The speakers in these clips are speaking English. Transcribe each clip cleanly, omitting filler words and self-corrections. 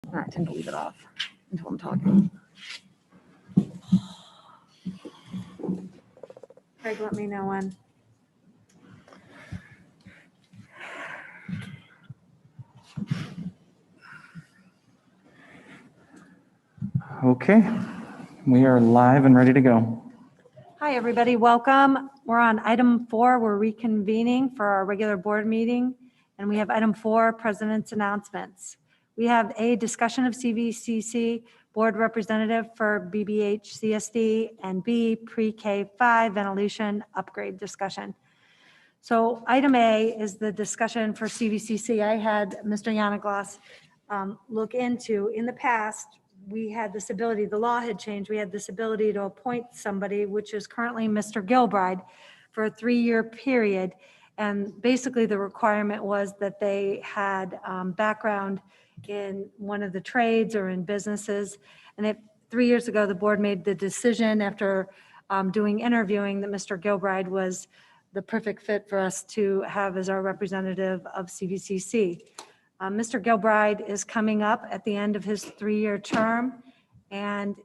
I tend to leave it off until I'm talking. Craig, let me know when. Okay, we are live and ready to go. Hi, everybody. Welcome. We're on item 4. We're reconvening for our regular board meeting. And we have item 4, President's Announcements. We have a discussion of CVCC board representative for BBHCSD and B, pre-K 5 ventilation upgrade discussion. So item A is the discussion for CVCC. I had Mr. Yanaglas look into, in the past, we had this ability, the law had changed, we had this ability to appoint somebody, which is currently Mr. Gilbride, for a 3-year period. And basically the requirement was that they had background in one of the trades or in businesses. And 3 years ago, the board made the decision after doing interviewing that Mr. Gilbride was the perfect fit for us to have as our representative of CVCC. Mr. Gilbride is coming up at the end of his 3-year term, and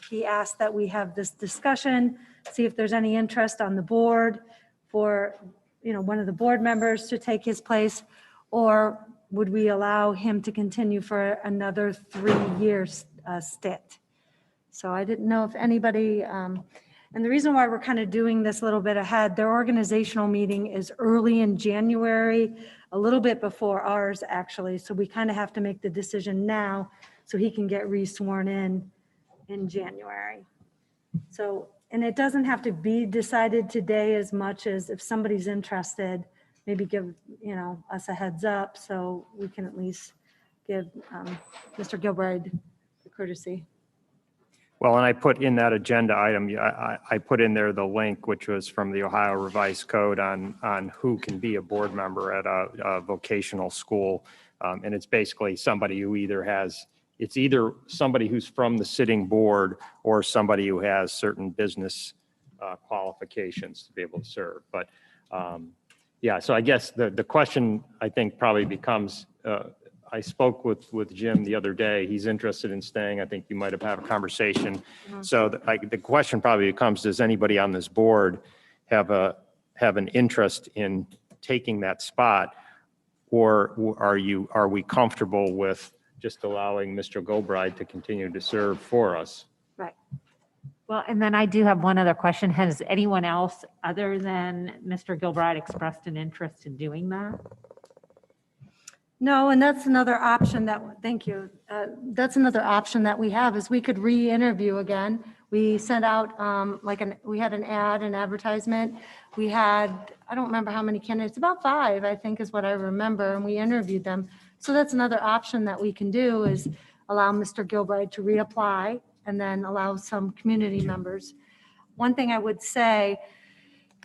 he asked that we have this discussion, see if there's any interest on the board for, one of the board members to take his place, or would we allow him to continue for another 3-year stint. So I didn't know if anybody, and the reason why we're kind of doing this a little bit ahead, their organizational meeting is early in January, a little bit before ours, actually. So we kind of have to make the decision now so he can get re-sworn in January. So, and it doesn't have to be decided today as much as if somebody's interested, maybe give, us a heads up so we can at least give Mr. Gilbride the courtesy. Well, and I put in that agenda item, I put in there the link, which was from the Ohio Revised Code on who can be a board member at a vocational school. And it's basically somebody who it's either somebody who's from the sitting board or somebody who has certain business qualifications to be able to serve. But yeah, so I guess the question I think probably becomes, I spoke with Jim the other day. He's interested in staying. I think you might have had a conversation. Mm-hmm. So the question probably becomes, does anybody on this board have an interest in taking that spot? Or are we comfortable with just allowing Mr. Gilbride to continue to serve for us? Right. Well, and then I do have one other question. Has anyone else other than Mr. Gilbride expressed an interest in doing that? No, and that's another option thank you. That's another option that we have is we could re-interview again. We sent out we had an advertisement. We had, I don't remember how many candidates, about 5, I think is what I remember, and we interviewed them. So that's another option that we can do is allow Mr. Gilbride to reapply and then allow some community members. One thing I would say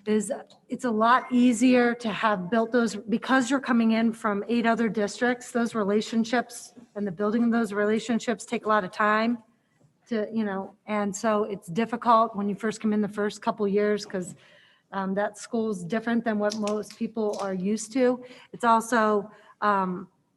is it's a lot easier to have built those, because you're coming in from 8 other districts, those relationships and the building of those relationships take a lot of time to, and so it's difficult when you first come in the first couple years because that school is different than what most people are used to. It's also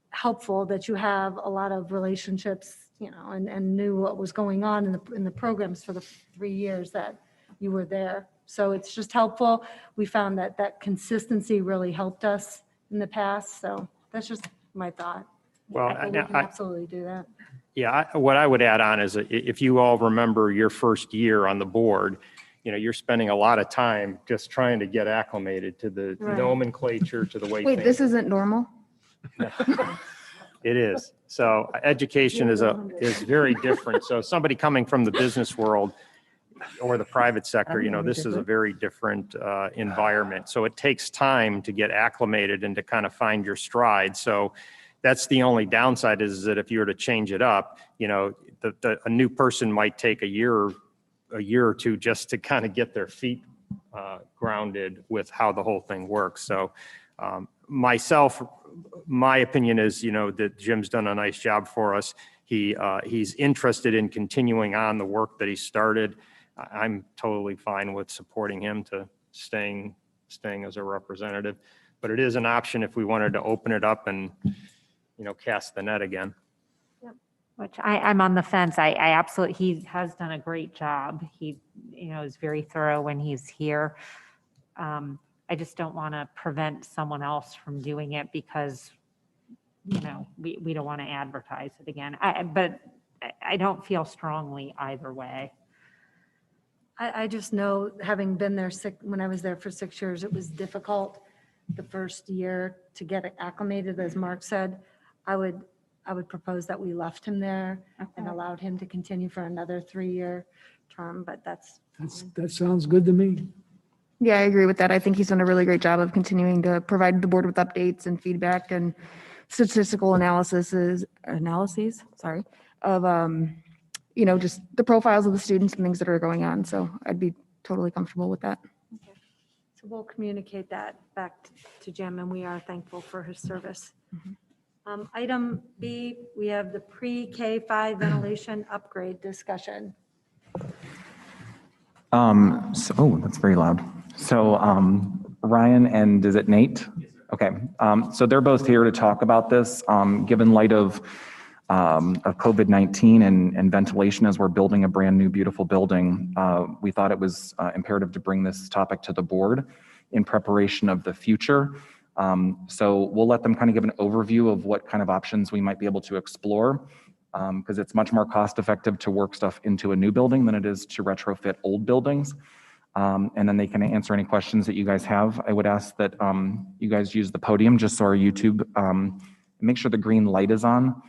helpful that you have a lot of relationships, and knew what was going on in the programs for the 3 years that you were there. So it's just helpful. We found that consistency really helped us in the past. So that's just my thought. Well, we can absolutely do that. Yeah, what I would add on is if you all remember your first year on the board, you're spending a lot of time just trying to get acclimated to the nomenclature, to the way Wait, things. this isn't normal? It is. So education is very different. So somebody coming from the business world or the private sector, this is a very different environment. So it takes time to get acclimated and to kind of find your stride. So that's the only downside is that if you were to change it up, a new person might take a year or two just to kind of get their feet grounded with how the whole thing works. So my opinion is, that Jim's done a nice job for us. He's interested in continuing on the work that he started. I'm totally fine with supporting him to staying as a representative, but it is an option if we wanted to open it up and, cast the net again. Yep. Which I'm on the fence. I absolutely, he has done a great job. He, is very thorough when he's here. I just don't want to prevent someone else from doing it because, we don't want to advertise it again. But I don't feel strongly either way. I just know, having been there when I was there for 6 years, it was difficult the first year to get acclimated, as Mark said. I would propose that we left him there and allowed him to continue for another 3-year term, but That sounds good to me. Yeah, I agree with that. I think he's done a really great job of continuing to provide the board with updates and feedback and statistical analyses, sorry, of, just the profiles of the students and things that are going on. So I'd be totally comfortable with that. so we'll communicate that back to Jim, and we are thankful for his service. Item B, we have the pre-K-5 ventilation upgrade discussion. That's very loud. So, Ryan and is it Nate? Okay. So they're both here to talk about this. Given light of COVID-19 and ventilation as we're building a brand new, beautiful building, we thought it was imperative to bring this topic to the board in preparation of the future. So we'll let them kind of give an overview of what kind of options we might be able to explore, because it's much more cost effective to work stuff into a new building than it is to retrofit old buildings. And then they can answer any questions that you guys have. I would ask that you guys use the podium just so our YouTube, make sure the green light is on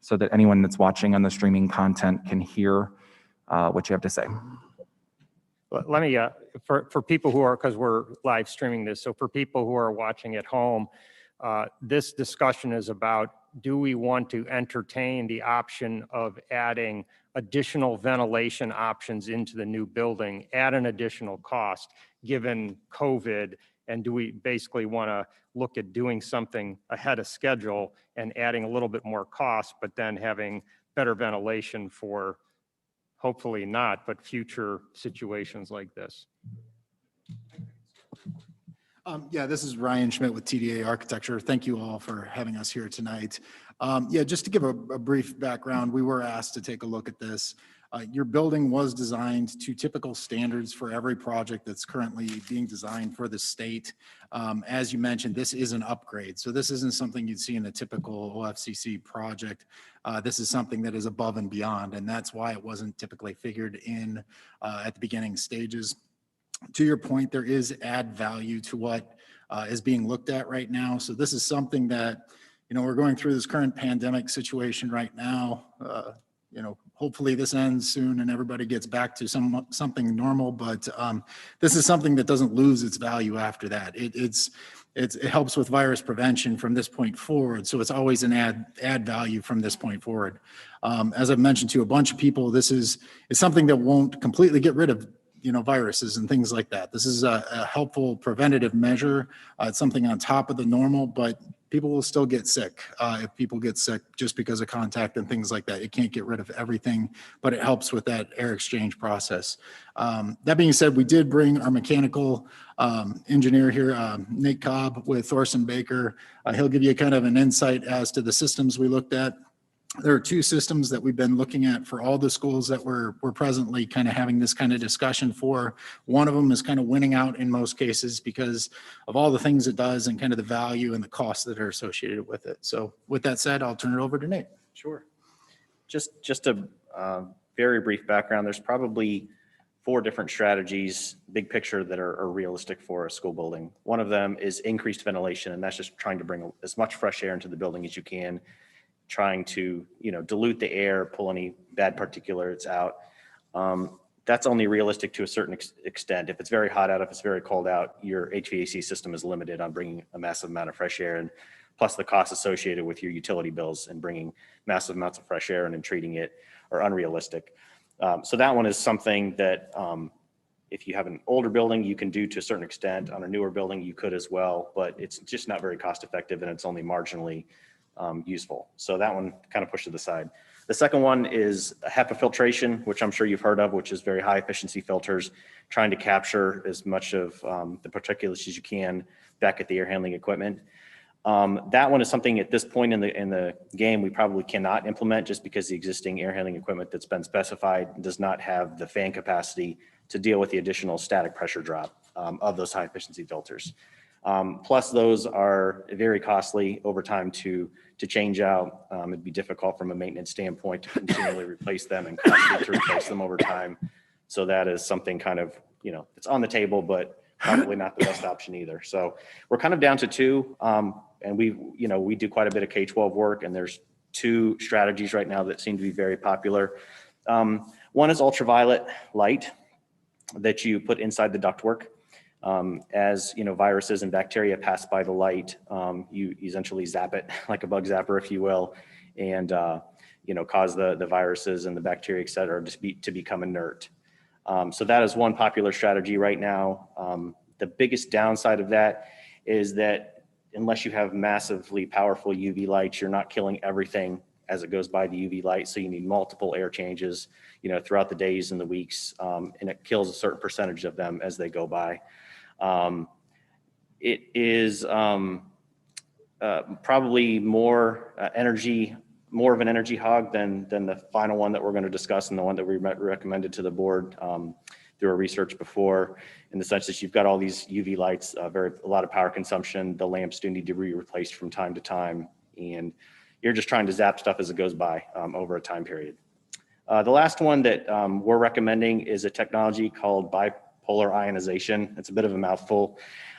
so that anyone that's watching on the streaming content can hear what you have to say. Let me, for people who are, because we're live streaming this, so for people who are watching at home, this discussion is about, do we want to entertain the option of adding additional ventilation options into the new building at an additional cost given COVID? And do we basically want to look at doing something ahead of schedule and adding a little bit more cost, but then having better ventilation for hopefully not, but future situations like this? Yeah, this is Ryan Schmidt with TDA Architecture. Thank you all for having us here tonight. Yeah, just to give a brief background, we were asked to take a look at this. Your building was designed to typical standards for every project that's currently being designed for the state. As you mentioned, this is an upgrade. So this isn't something you'd see in a typical OFCC project. This is something that is above and beyond, and that's why it wasn't typically figured in at the beginning stages. To your point, there is add value to what is being looked at right now. So this is something that, we're going through this current pandemic situation right now. Hopefully this ends soon and everybody gets back to something normal, but this is something that doesn't lose its value after that. It helps with virus prevention from this point forward. So it's always an add value from this point forward. As I've mentioned to a bunch of people, it's something that won't completely get rid of viruses and things like that. This is a helpful preventative measure. It's something on top of the normal, but people will still get sick. If people get sick just because of contact and things like that, it can't get rid of everything, but it helps with that air exchange process. That being said, we did bring our mechanical engineer here, Nate Cobb with Thorson Baker. He'll give you kind of an insight as to the systems we looked at. There are two systems that we've been looking at for all the schools that we're presently kind of having this kind of discussion for. One of them is kind of winning out in most cases because of all the things it does and kind of the value and the costs that are associated with it. So with that said, I'll turn it over to Nate. Sure. Just a very brief background. There's probably 4 different strategies, big picture, that are realistic for a school building. One of them is increased ventilation, and that's just trying to bring as much fresh air into the building as you can, trying to dilute the air, pull any bad particulates out. That's only realistic to a certain extent. If it's very hot out, if it's very cold out, your HVAC system is limited on bringing a massive amount of fresh air, and plus the costs associated with your utility bills and bringing massive amounts of fresh air in and treating it are unrealistic. So that one is something that if you have an older building, you can do to a certain extent. On a newer building, you could as well, but it's just not very cost effective, and it's only marginally useful. So that one kind of pushed to the side. The second one is HEPA filtration, which I'm sure you've heard of, which is very high efficiency filters, trying to capture as much of the particulates as you can back at the air handling equipment. That one is something at this point in the game we probably cannot implement just because the existing air handling equipment that's been specified does not have the fan capacity to deal with the additional static pressure drop of those high efficiency filters. Plus those are very costly over time to change out. It'd be difficult from a maintenance standpoint to continually replace them and costly to replace them over time. So that is something kind of, it's on the table, but probably not the best option either. So we're kind of down to two. And we do quite a bit of K-12 work, and there's two strategies right now that seem to be very popular. One is ultraviolet light that you put inside the ductwork. As viruses and bacteria pass by the light, you essentially zap it like a bug zapper, if you will, and cause the viruses and the bacteria, et cetera, to become inert. So that is one popular strategy right now. The biggest downside of that is that unless you have massively powerful UV lights, you're not killing everything as it goes by the UV light. So you need multiple air changes, throughout the days and the weeks, and it kills a certain percentage of them as they go by. It is probably more of an energy hog than the final one that we're going to discuss and the one that we recommended to the board through our research before, in the sense that you've got all these UV lights, a lot of power consumption. The lamps do need to be replaced from time to time, and you're just trying to zap stuff as it goes by over a time period. The last one that we're recommending is a technology called bipolar ionization. It's a bit of a mouthful,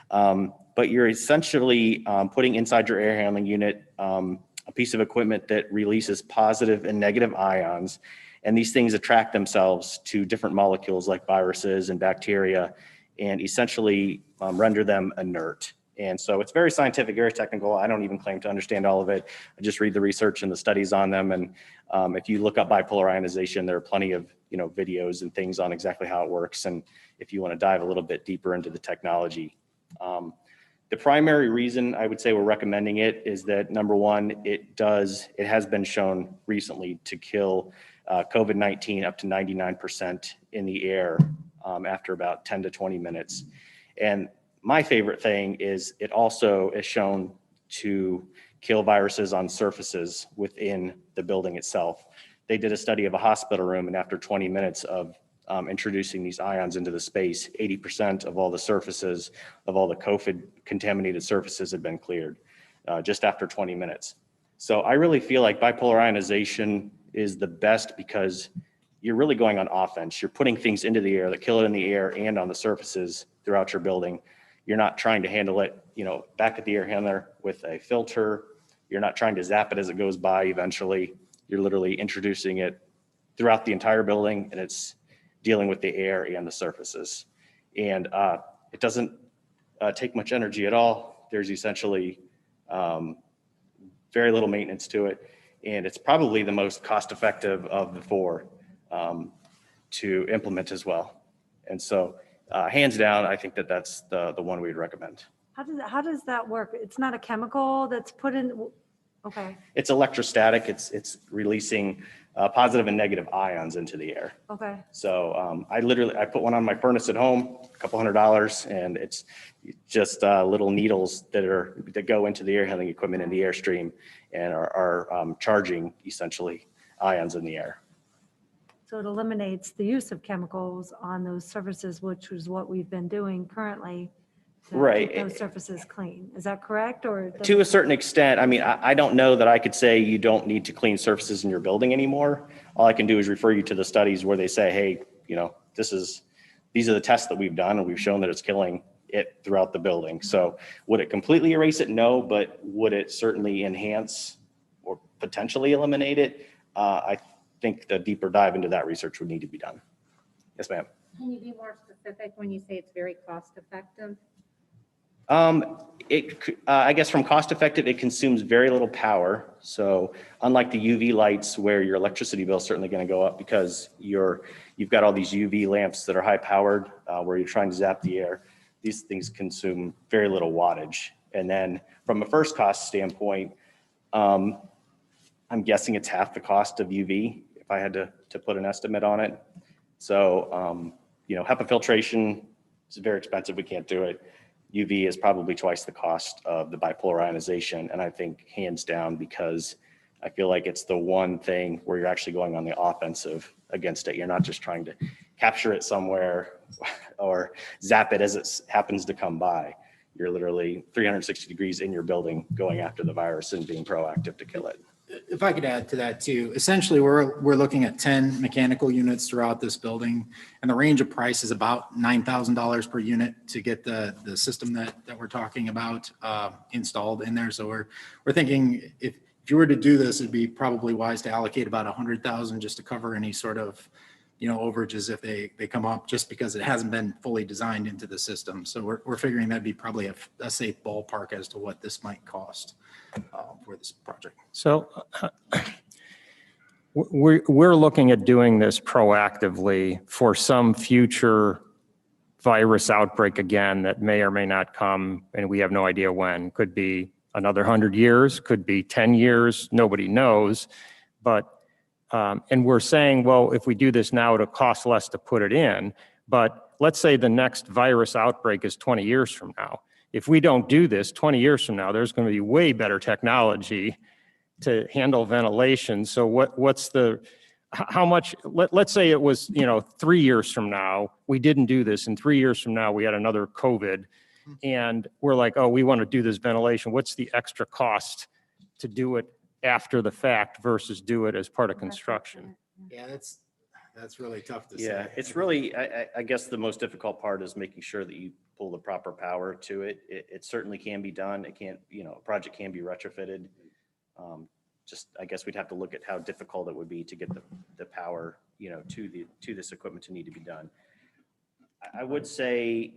but you're essentially putting inside your air handling unit a piece of equipment that releases positive and negative ions. And these things attract themselves to different molecules like viruses and bacteria and essentially render them inert. And so it's very scientific, very technical. I don't even claim to understand all of it. I just read the research and the studies on them. And if you look up bipolar ionization, there are plenty of videos and things on exactly how it works. And if you want to dive a little bit deeper into the technology. The primary reason I would say we're recommending it is that, number one, it has been shown recently to kill COVID-19 up to 99% in the air after about 10 to 20 minutes. And my favorite thing is it also is shown to kill viruses on surfaces within the building itself. They did a study of a hospital room, and after 20 minutes of introducing these ions into the space, 80% of all the surfaces of all the COVID contaminated surfaces had been cleared just after 20 minutes. So I really feel like bipolar ionization is the best because you're really going on offense. You're putting things into the air that kill it in the air and on the surfaces throughout your building. You're not trying to handle it, back at the air handler with a filter. You're not trying to zap it as it goes by eventually. You're literally introducing it throughout the entire building, and it's dealing with the air and the surfaces. And it doesn't take much energy at all. There's essentially very little maintenance to it. And it's probably the most cost-effective of the four to implement as well. And so hands down, I think that's the one we'd recommend. How does that work? It's not a chemical that's put in, okay, It's electrostatic. It's releasing positive and negative ions into the air. okay. So I put one on my furnace at home, a couple $100, and it's just little needles that go into the air handling equipment in the airstream and are charging essentially ions in the air. So it eliminates the use of chemicals on those surfaces, which is what we've been doing currently to Right. keep those surfaces clean. Is that correct? Or To a certain extent, I mean, I don't know that I could say you don't need to clean surfaces in your building anymore. All I can do is refer you to the studies where they say, hey, these are the tests that we've done, and we've shown that it's killing it throughout the building. So would it completely erase it? No, but would it certainly enhance or potentially eliminate it? I think the deeper dive into that research would need to be done. Yes, ma'am. Can you be more specific when you say it's very cost effective? I guess from cost effective, it consumes very little power. So unlike the UV lights where your electricity bill is certainly going to go up because you've got all these UV lamps that are high powered where you're trying to zap the air. These things consume very little wattage. And then from a first cost standpoint, I'm guessing it's half the cost of UV if I had to put an estimate on it. So, HEPA filtration is very expensive. We can't do it. UV is probably twice the cost of the bipolar ionization. And I think hands down, because I feel like it's the one thing where you're actually going on the offensive against it. You're not just trying to capture it somewhere or zap it as it happens to come by. You're literally 360 degrees in your building going after the virus and being proactive to kill it. If I could add to that too, essentially we're looking at 10 mechanical units throughout this building, and the range of price is about $9,000 per unit to get the system that we're talking about installed in there. So we're thinking if you were to do this, it'd be probably wise to allocate about 100,000 just to cover any sort of, overages if they come up, just because it hasn't been fully designed into the system. So we're figuring that'd be probably a safe ballpark as to what this might cost for this project. So we're looking at doing this proactively for some future virus outbreak again that may or may not come, and we have no idea when. Could be another 100 years, could be 10 years, nobody knows. But and we're saying, well, if we do this now, it'll cost less to put it in. But let's say the next virus outbreak is 20 years from now. If we don't do this 20 years from now, there's going to be way better technology to handle ventilation. So what's the, how much, let's say it was, 3 years from now, we didn't do this, and 3 years from now, we had another COVID, and we're like, oh, we want to do this ventilation. What's the extra cost to do it after the fact versus do it as part of construction? Yeah, that's really tough to say. Yeah, it's really, I guess the most difficult part is making sure that you pull the proper power to it. It certainly can be done. It can't, a project can be retrofitted. Just, I guess we'd have to look at how difficult it would be to get the power, to this equipment to need to be done. I would say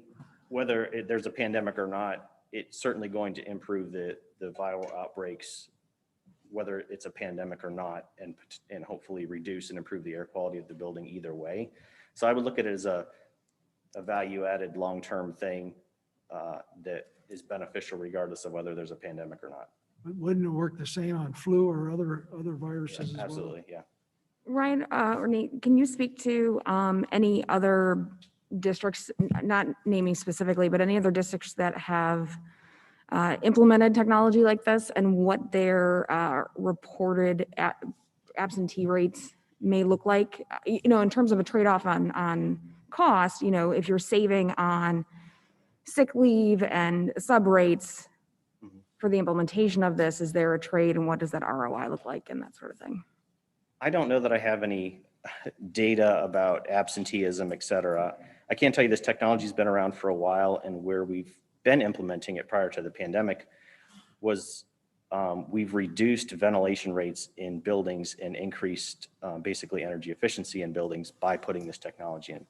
whether there's a pandemic or not, it's certainly going to improve the viral outbreaks, whether it's a pandemic or not, and hopefully reduce and improve the air quality of the building either way. So I would look at it as a value-added long-term thing that is beneficial regardless of whether there's a pandemic or not. Wouldn't it work the same on flu or other viruses as well? Absolutely, yeah. Ryan or Nate, can you speak to any other districts, not naming specifically, but any other districts that have implemented technology like this and what their reported absentee rates may look like? In terms of a trade-off on cost, if you're saving on sick leave and sub rates for the implementation of this, is there a trade, and what does that ROI look like and that sort of thing? I don't know that I have any data about absenteeism, et cetera. I can tell you this technology's been around for a while, and where we've been implementing it prior to the pandemic was we've reduced ventilation rates in buildings and increased basically energy efficiency in buildings by putting this technology in,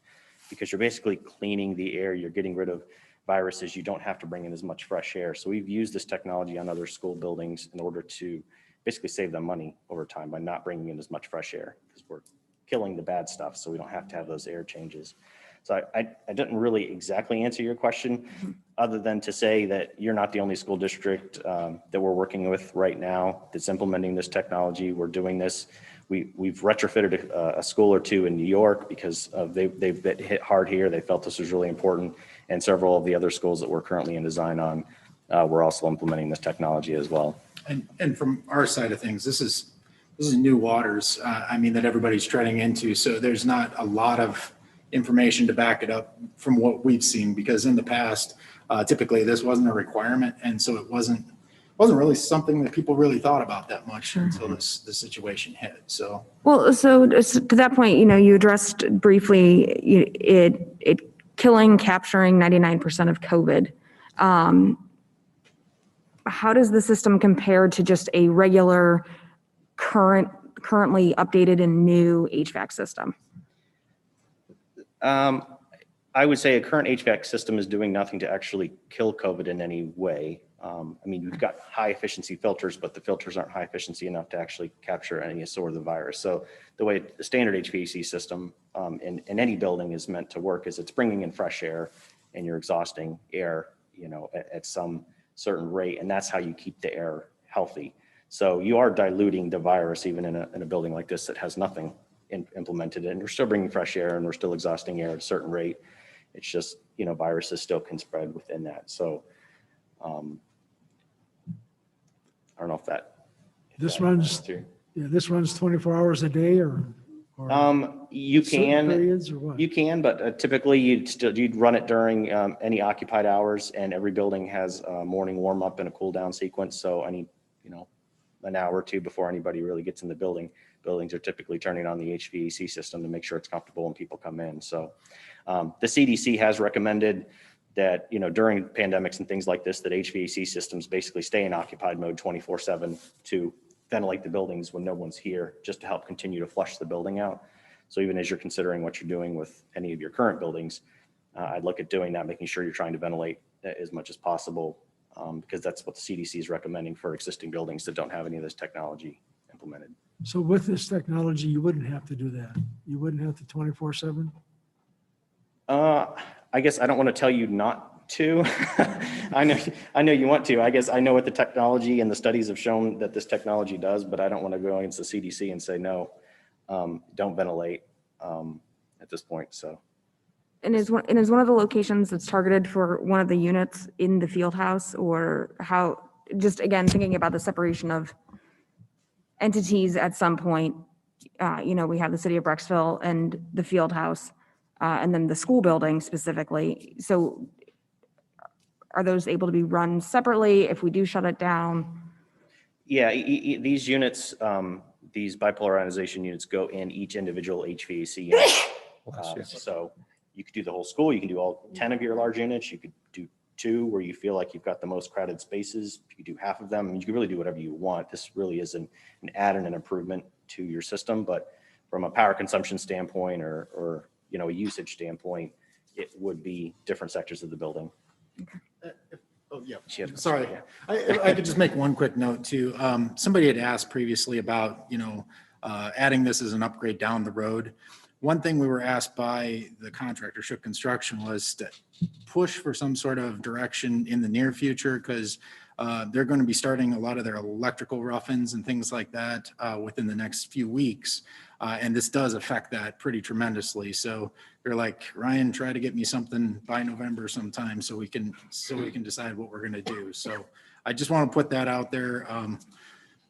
because you're basically cleaning the air, you're getting rid of viruses, you don't have to bring in as much fresh air. So we've used this technology on other school buildings in order to basically save them money over time by not bringing in as much fresh air, because we're killing the bad stuff so we don't have to have those air changes. So I didn't really exactly answer your question, other than to say that you're not the only school district that we're working with right now that's implementing this technology. We're doing this. We've retrofitted a school or two in New York because they've been hit hard here. They felt this was really important. And several of the other schools that we're currently in design on, we're also implementing this technology as well. And from our side of things, this is new waters, that everybody's treading into. So there's not a lot of information to back it up from what we've seen, because in the past, typically this wasn't a requirement. And so it wasn't really something that people really thought about that much until the situation hit. So. Well, so to that point, you addressed briefly it killing, capturing 99% of COVID. How does the system compare to just a regular currently updated and new HVAC system? I would say a current HVAC system is doing nothing to actually kill COVID in any way. We've got high efficiency filters, but the filters aren't high efficiency enough to actually capture any sort of the virus. So the way the standard HVAC system in any building is meant to work is it's bringing in fresh air and you're exhausting air, at some certain rate, and that's how you keep the air healthy. So you are diluting the virus even in a building like this that has nothing implemented, and we're still bringing fresh air and we're still exhausting air at a certain rate. It's just, viruses still can spread within that. So I don't know if that. This runs, this runs 24 hours a day or You certain can. periods or what? You can, but typically you'd run it during any occupied hours, and every building has a morning warm up and a cool down sequence. So an hour or two before anybody really gets in the building, buildings are typically turning on the HVAC system to make sure it's comfortable when people come in. So the CDC has recommended that, during pandemics and things like this, that HVAC systems basically stay in occupied mode 24/7 to ventilate the buildings when no one's here, just to help continue to flush the building out. So even as you're considering what you're doing with any of your current buildings, I'd look at doing that, making sure you're trying to ventilate as much as possible, because that's what the CDC is recommending for existing buildings that don't have any of this technology implemented. So with this technology, you wouldn't have to do that. You wouldn't have to 24/7? I guess I don't want to tell you not to. I know you want to. I guess I know what the technology and the studies have shown that this technology does, but I don't want to go against the CDC and say, no, don't ventilate at this point. So. And is one of the locations that's targeted for one of the units in the field house, or how, just again, thinking about the separation of entities at some point, we have the city of Brecksville and the field house, and then the school building specifically. So are those able to be run separately if we do shut it down? Yeah, these units, these bipolar ionization units go in each individual HVAC unit. So you could do the whole school. You can do all 10 of your large units. You could do 2 where you feel like you've got the most crowded spaces. You could do half of them. I mean, you can really do whatever you want. This really is an add and an improvement to your system. But from a power consumption standpoint or a usage standpoint, it would be different sectors of the building. Oh, yeah. Sorry. I could just make one quick note too. Somebody had asked previously about, adding this as an upgrade down the road. One thing we were asked by the contractor, Shook Construction, was to push for some sort of direction in the near future, because they're going to be starting a lot of their electrical rough-ins and things like that within the next few weeks. And this does affect that pretty tremendously. So they're like, Ryan, try to get me something by November sometime so we can decide what we're going to do. So I just want to put that out there.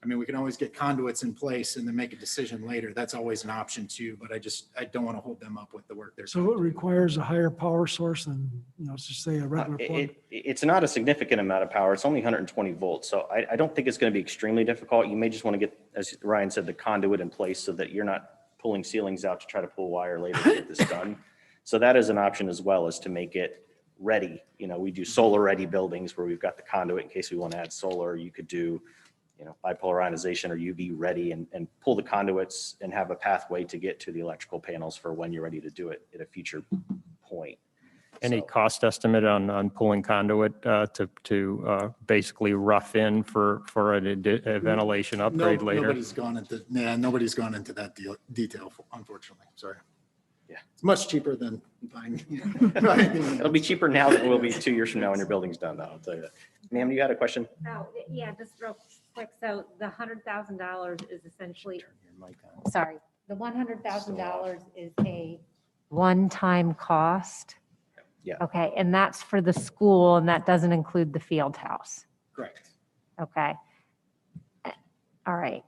We can always get conduits in place and then make a decision later. That's always an option too, but I don't want to hold them up with the work they're doing. So it requires a higher power source than, let's just say a regular plug? It's not a significant amount of power. It's only 120 volts. So I don't think it's going to be extremely difficult. You may just want to get, as Ryan said, the conduit in place so that you're not pulling ceilings out to try to pull wire later to get this done. So that is an option as well, as to make it ready. We do solar ready buildings where we've got the conduit in case we want to add solar. You could do bipolar ionization or UV ready and pull the conduits and have a pathway to get to the electrical panels for when you're ready to do it at a future point. Any cost estimate on pulling conduit to basically rough in for a ventilation upgrade later? Nobody's gone into that detail, unfortunately. Sorry. Yeah. It's much cheaper than buying. It'll be cheaper now than it will be 2 years from now when your building's done, I'll tell you that. Ma'am, you had a question? Oh, yeah, just real quick. So the $100,000 is essentially, Turn your mic on. sorry, the $100,000 is a, One-time cost? Yeah. Okay, and that's for the school, and that doesn't include the field house? Correct. Okay. All right.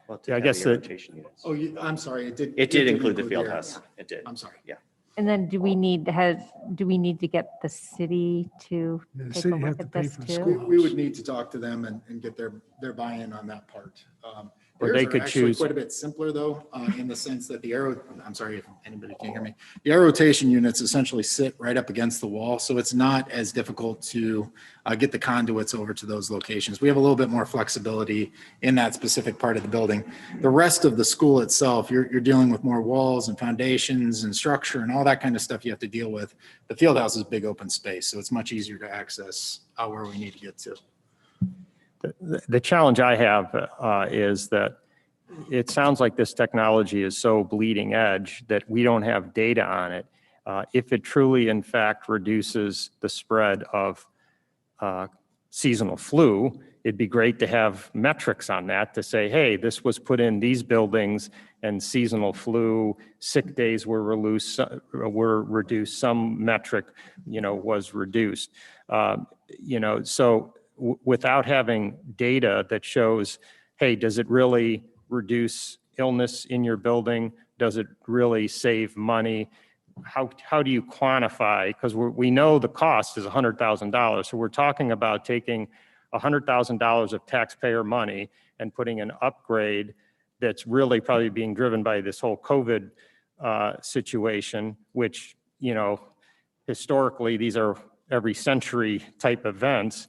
Well, it Yeah, I did have guess the that- rotation units. Oh, I'm sorry. It did include the field area. house. It did. I'm sorry. Yeah. And then do we need to get the city to Yeah, the take a city have look to at pay this for the too? school. We would need to talk to them and get their buy-in on that part. Or Theirs they are could actually choose- quite a bit simpler though, in the sense that I'm sorry if anybody can hear me. The air rotation units essentially sit right up against the wall, so it's not as difficult to get the conduits over to those locations. We have a little bit more flexibility in that specific part of the building. The rest of the school itself, you're dealing with more walls and foundations and structure and all that kind of stuff you have to deal with. The field house is big open space, so it's much easier to access where we need to get to. The challenge I have is that it sounds like this technology is so bleeding edge that we don't have data on it. If it truly, in fact, reduces the spread of seasonal flu, it'd be great to have metrics on that to say, hey, this was put in these buildings and seasonal flu, sick days were reduced, some metric, was reduced. So without having data that shows, hey, does it really reduce illness in your building? Does it really save money? How do you quantify? Because we know the cost is $100,000. So we're talking about taking $100,000 of taxpayer money and putting an upgrade that's really probably being driven by this whole COVID situation, which, historically, these are every century type events.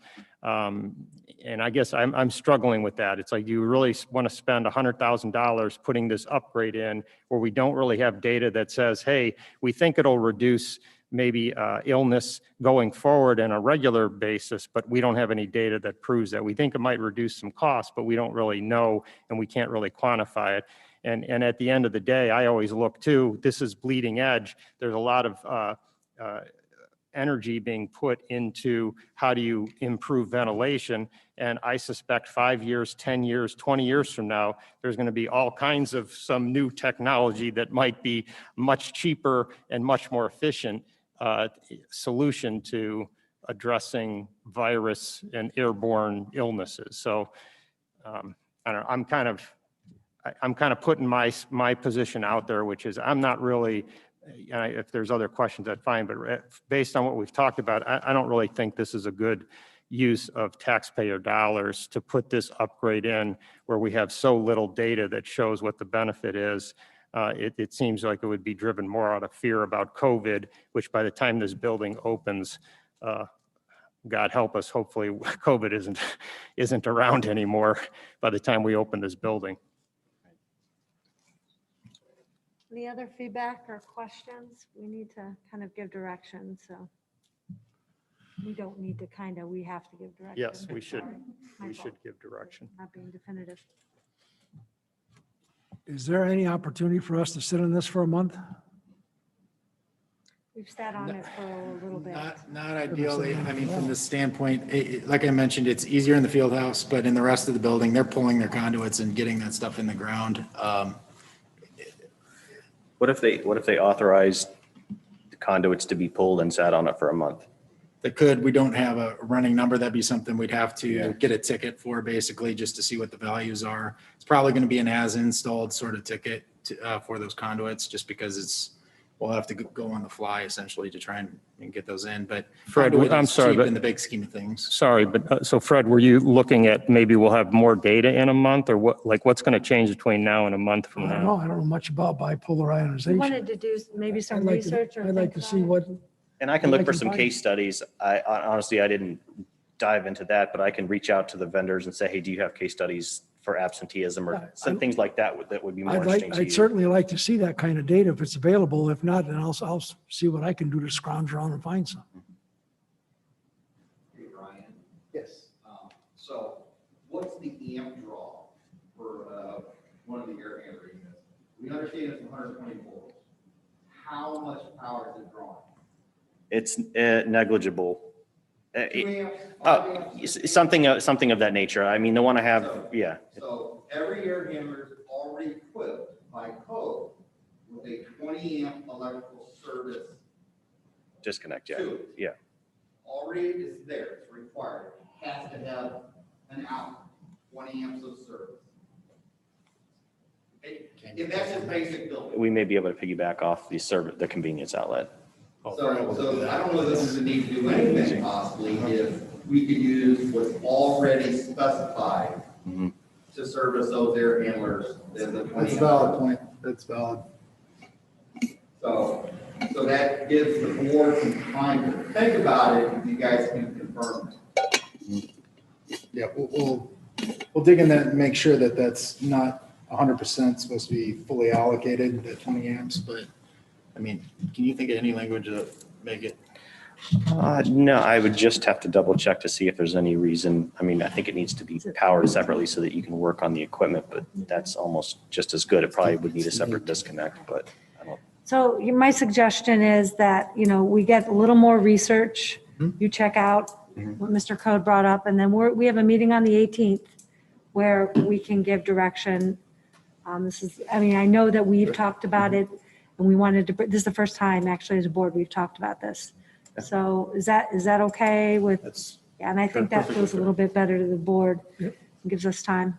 And I guess I'm struggling with that. It's like, do you really want to spend $100,000 putting this upgrade in where we don't really have data that says, hey, we think it'll reduce maybe illness going forward on a regular basis, but we don't have any data that proves that. We think it might reduce some costs, but we don't really know, and we can't really quantify it. And at the end of the day, I always look too, this is bleeding edge. There's a lot of energy being put into how do you improve ventilation. And I suspect 5 years, 10 years, 20 years from now, there's going to be all kinds of some new technology that might be much cheaper and much more efficient solution to addressing virus and airborne illnesses. So I don't know, I'm kind of putting my position out there, which is I'm not really, if there's other questions, that's fine. But based on what we've talked about, I don't really think this is a good use of taxpayer dollars to put this upgrade in where we have so little data that shows what the benefit is. It seems like it would be driven more out of fear about COVID, which by the time this building opens, God help us, hopefully COVID isn't around anymore by the time we open this building. Any other feedback or questions? We need to kind of give direction, so we don't need to we have to give direction. Yes, we should. Sorry. My We fault. should give direction. Not being definitive. Is there any opportunity for us to sit on this for a month? We've sat on it for a little bit. Not ideally. I mean, from this standpoint, like I mentioned, it's easier in the field house, but in the rest of the building, they're pulling their conduits and getting that stuff in the ground. What if they authorized the conduits to be pulled and sat on it for a month? We don't have a running number. That'd be something we'd have to get a ticket for, basically, just to see what the values are. It's probably going to be an as installed sort of ticket for those conduits, just because we'll have to go on the fly essentially to try and get those in. But Fred, conduit I'm is sorry, cheap but- in the big scheme of things. Sorry, but so Fred, were you looking at maybe we'll have more data in a month, or what's going to change between now and a month from I don't now? know. I don't know much about bipolar We ionization. wanted to do maybe some I'd like to- research or I'd like to think see about what, it. And I can look I for can some find- case studies. Honestly, I didn't dive into that, but I can reach out to the vendors and say, hey, do you have case studies for absenteeism or some things like that that would be more interesting to I'd you? certainly like to see that kind of data if it's available. If not, then I'll see what I can do to scrounge around and find some. Hey, Ryan. Yes. So what's the amp draw for one of the air handler units? We understand it's 120 volts. How much power is it drawing? It's negligible. 2 amps, 5 amps? Something of that nature. I mean, the one I have, yeah. So every air handler is already equipped by code with a 20 amp electrical service. Disconnect, yeah. Two. Yeah. Already is there, it's required. It has to have an out, 20 amps of service. If that's just basic building. We may be able to piggyback off the convenience outlet. So I don't know if this is a need to do anything possibly if we could use what's already specified Mhm. to service those air handlers. Than the 20 That's a valid point. That's valid. So that gives the board some time to think about it, and you guys can confirm it. Yeah, we'll dig in that and make sure that that's not 100% supposed to be fully allocated, that 20 amps, but I mean, can you think of any language that make it? No, I would just have to double check to see if there's any reason. I mean, I think it needs to be powered separately so that you can work on the equipment, but that's almost just as good. It probably would need a separate disconnect, but I don't. So my suggestion is that, we get a little more research. You check out what Mr. Code brought up, and then we have a meeting on the 18th where we can give direction. This is, I mean, I know that we've talked about it, and we wanted to, this is the first time actually as a board we've talked about this. So is that okay with? That's Yeah, and I think that feels a little bit better to the board. Yep. It gives us time.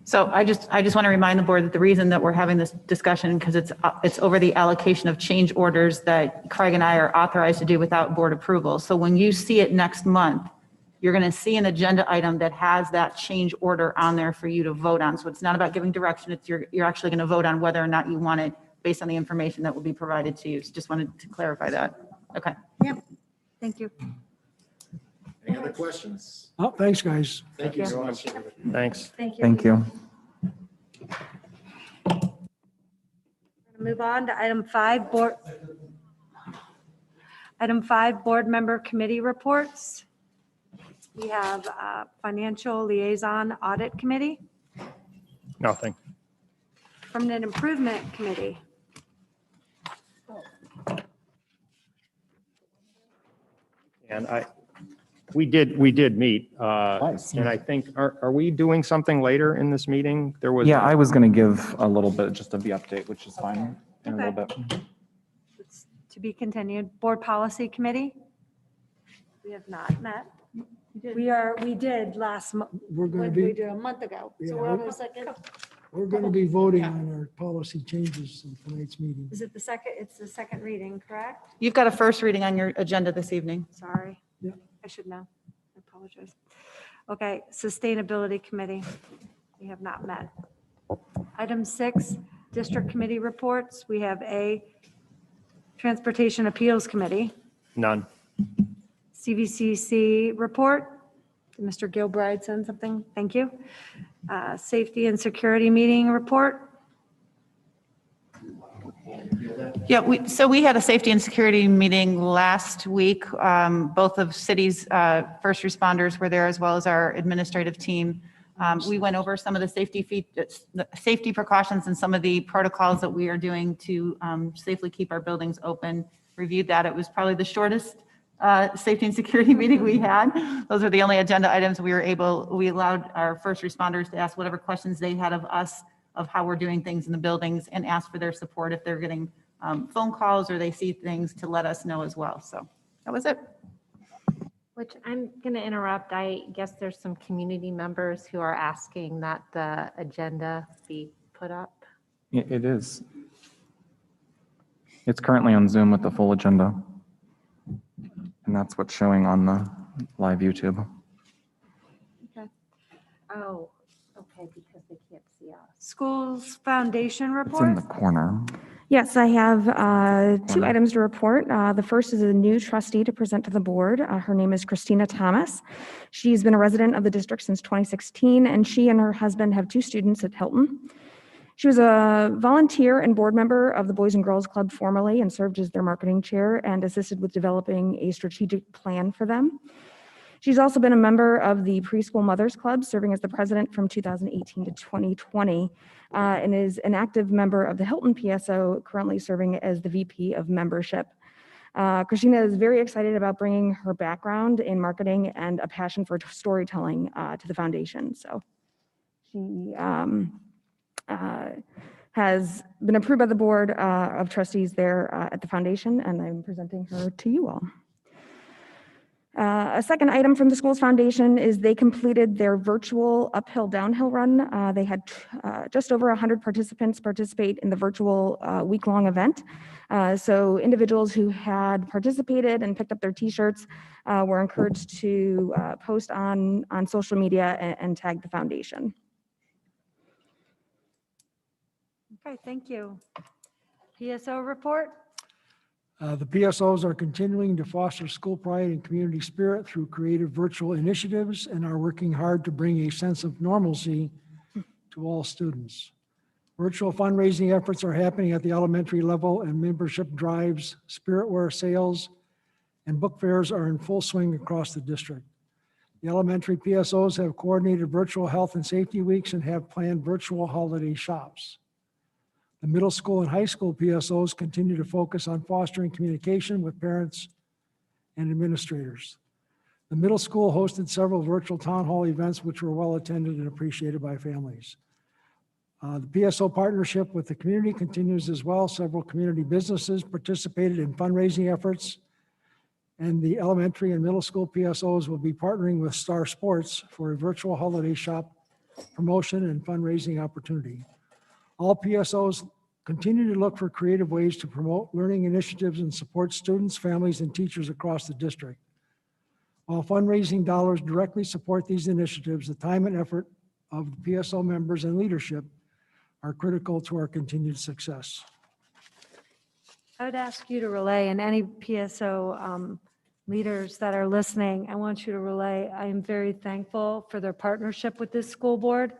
So I just want to remind the board that the reason that we're having this discussion, because it's over the allocation of change orders that Craig and I are authorized to do without board approval. So when you see it next month, you're going to see an agenda item that has that change order on there for you to vote on. So it's not about giving direction. It's you're actually going to vote on whether or not you want it based on the information that will be provided to you. So just wanted to clarify that. Okay. Yep. Thank you. Any other questions? Oh, thanks, guys. Thank you so much. Thanks. Thank you. Thank you. Move on to item 5, board member committee reports. We have financial liaison audit committee, Nothing. permanent improvement committee. And we did meet, Nice. and I think, are we doing something later in this meeting? There was. Yeah, I was going to give a little bit just of the update, which is fine in a little bit. It's to be continued. Board policy committee. We have not met. We did last month. We're going What to did we be, do, a month ago? Yeah, So we're on the second. we're going to be voting on our policy changes in tonight's meeting. Is it the second? It's the second reading, correct? You've got a first reading on your agenda this evening. Sorry. Yeah. I should know. I apologize. Okay, sustainability committee. We have not met. Item 6, district committee reports. We have a transportation appeals committee. None. CVCC report. Did Mr. Gilbride send something? Thank you. Safety and security meeting report. Yeah, we had a safety and security meeting last week. Both of city's first responders were there as well as our administrative team. We went over some of the safety precautions and some of the protocols that we are doing to safely keep our buildings open. Reviewed that. It was probably the shortest safety and security meeting we had. Those are the only agenda items we allowed our first responders to ask whatever questions they had of us of how we're doing things in the buildings and ask for their support if they're getting phone calls or they see things to let us know as well. So that was it. Which I'm going to interrupt. I guess there's some community members who are asking that the agenda be put up. It is. It's currently on Zoom with the full agenda. And that's what's showing on the live YouTube. Oh, okay, because they can't see us. Schools foundation It's in report. the corner. Yes, I have 2 items to report. The first is a new trustee to present to the board. Her name is Christina Thomas. She's been a resident of the district since 2016, and she and her husband have 2 students at Hilton. She was a volunteer and board member of the Boys and Girls Club formerly and served as their marketing chair and assisted with developing a strategic plan for them. She's also been a member of the Preschool Mothers Club, serving as the president from 2018 to 2020, and is an active member of the Hilton PSO, currently serving as the VP of membership. Christina is very excited about bringing her background in marketing and a passion for storytelling to the foundation. So she has been approved by the board of trustees there at the foundation, and I'm presenting her to you all. A second item from the school's foundation is they completed their virtual uphill downhill run. They had just over 100 participants participate in the virtual week-long event. So individuals who had participated and picked up their t-shirts were encouraged to post on social media and tag the foundation. Okay, thank you. PSO report. The PSOs are continuing to foster school pride and community spirit through creative virtual initiatives and are working hard to bring a sense of normalcy to all students. Virtual fundraising efforts are happening at the elementary level, and membership drives, spiritware sales, and book fairs are in full swing across the district. The elementary PSOs have coordinated virtual health and safety weeks and have planned virtual holiday shops. The middle school and high school PSOs continue to focus on fostering communication with parents and administrators. The middle school hosted several virtual town hall events, which were well attended and appreciated by families. The PSO partnership with the community continues as well. Several community businesses participated in fundraising efforts, and the elementary and middle school PSOs will be partnering with Star Sports for a virtual holiday shop promotion and fundraising opportunity. All PSOs continue to look for creative ways to promote learning initiatives and support students, families, and teachers across the district. While fundraising dollars directly support these initiatives, the time and effort of the PSO members and leadership are critical to our continued success. I would ask you to relay, and any PSO leaders that are listening, I want you to relay, I am very thankful for their partnership with this school board.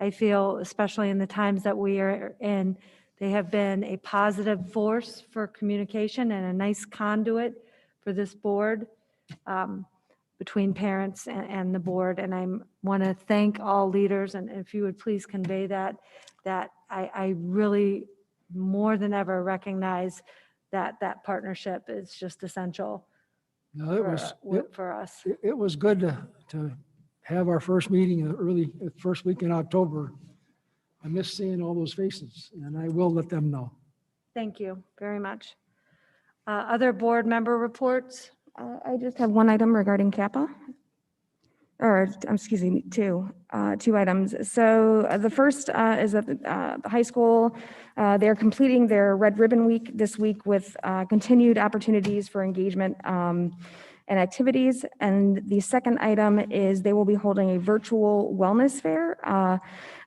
I feel, especially in the times that we are in, they have been a positive force for communication and a nice conduit for this board between parents and the board. And I want to thank all leaders, and if you would please convey that I really more than ever recognize that that partnership is just essential for us. It was good to have our first meeting first week in October. I miss seeing all those faces, and I will let them know. Thank you very much. Other board member reports? I just have one item regarding Kappa. Or, excuse me, two items. So the first is that the high school, they're completing their Red Ribbon Week this week with continued opportunities for engagement and activities. And the second item is they will be holding a virtual wellness fair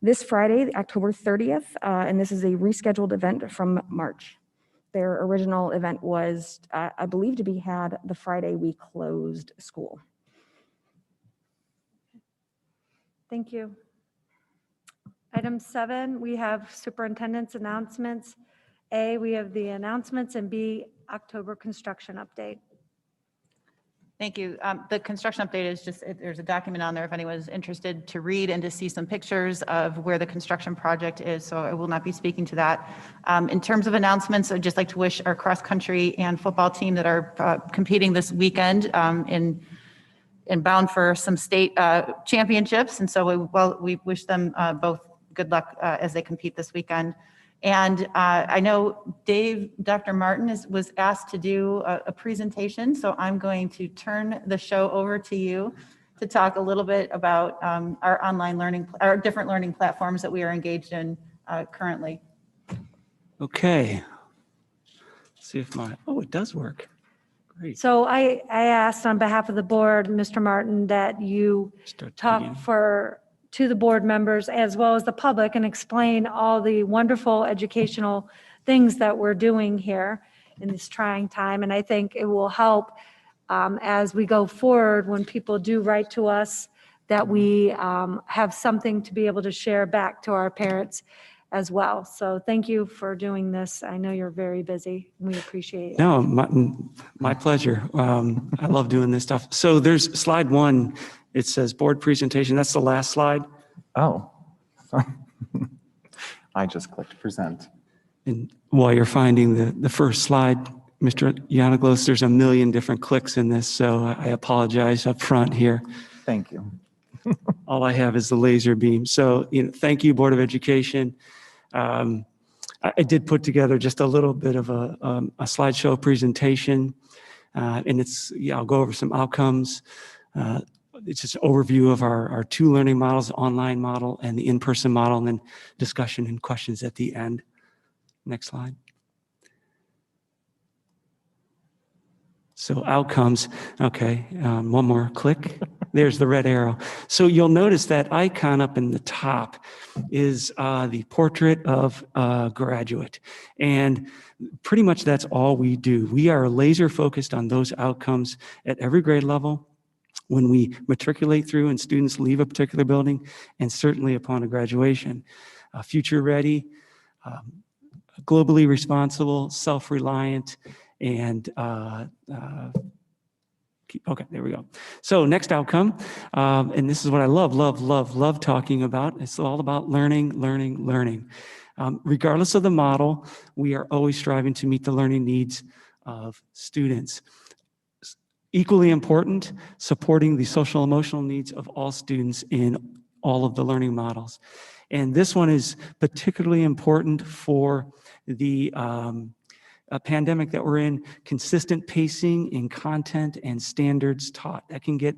this Friday, October 30th. And this is a rescheduled event from March. Their original event was, I believe, to be had the Friday we closed school. Thank you. Item 7, we have superintendent's announcements. A, we have the announcements, and B, October construction update. Thank you. The construction update is just, there's a document on there if anyone's interested to read and to see some pictures of where the construction project is, so I will not be speaking to that. In terms of announcements, I'd just like to wish our cross-country and football team that are competing this weekend and bound for some state championships. And so we wish them both good luck as they compete this weekend. And I know Dr. Martin was asked to do a presentation. So I'm going to turn the show over to you to talk a little bit about our online learning, our different learning platforms that we are engaged in currently. Okay. Let's see if it does work. Great. So I asked on behalf of the board, Mr. Martin, that you talk to the board members as well as the public and explain all the wonderful educational things that we're doing here in this trying time. And I think it will help as we go forward when people do write to us that we have something to be able to share back to our parents as well. So thank you for doing this. I know you're very busy. We appreciate it. No, my pleasure. I love doing this stuff. So there's slide 1. It says board presentation. That's the last slide. Oh, I just clicked present. And while you're finding the first slide, Mr. Yanaglos, there's a million different clicks in this, so I apologize up front here. Thank you. All I have is the laser beam. So, thank you, Board of Education. I did put together just a little bit of a slideshow presentation, and I'll go over some outcomes. It's just an overview of our 2 learning models, the online model and the in-person model, and then discussion and questions at the end. Next slide. So outcomes, okay, one more click. There's the red arrow. So you'll notice that icon up in the top is the portrait of a graduate. And pretty much that's all we do. We are laser focused on those outcomes at every grade level when we matriculate through and students leave a particular building, and certainly upon a graduation. Future ready, globally responsible, self-reliant, and okay, there we go. So next outcome, and this is what I love talking about. It's all about learning. Regardless of the model, we are always striving to meet the learning needs of students. Equally important, supporting the social emotional needs of all students in all of the learning models. And this one is particularly important for the pandemic that we're in, consistent pacing in content and standards taught. That can get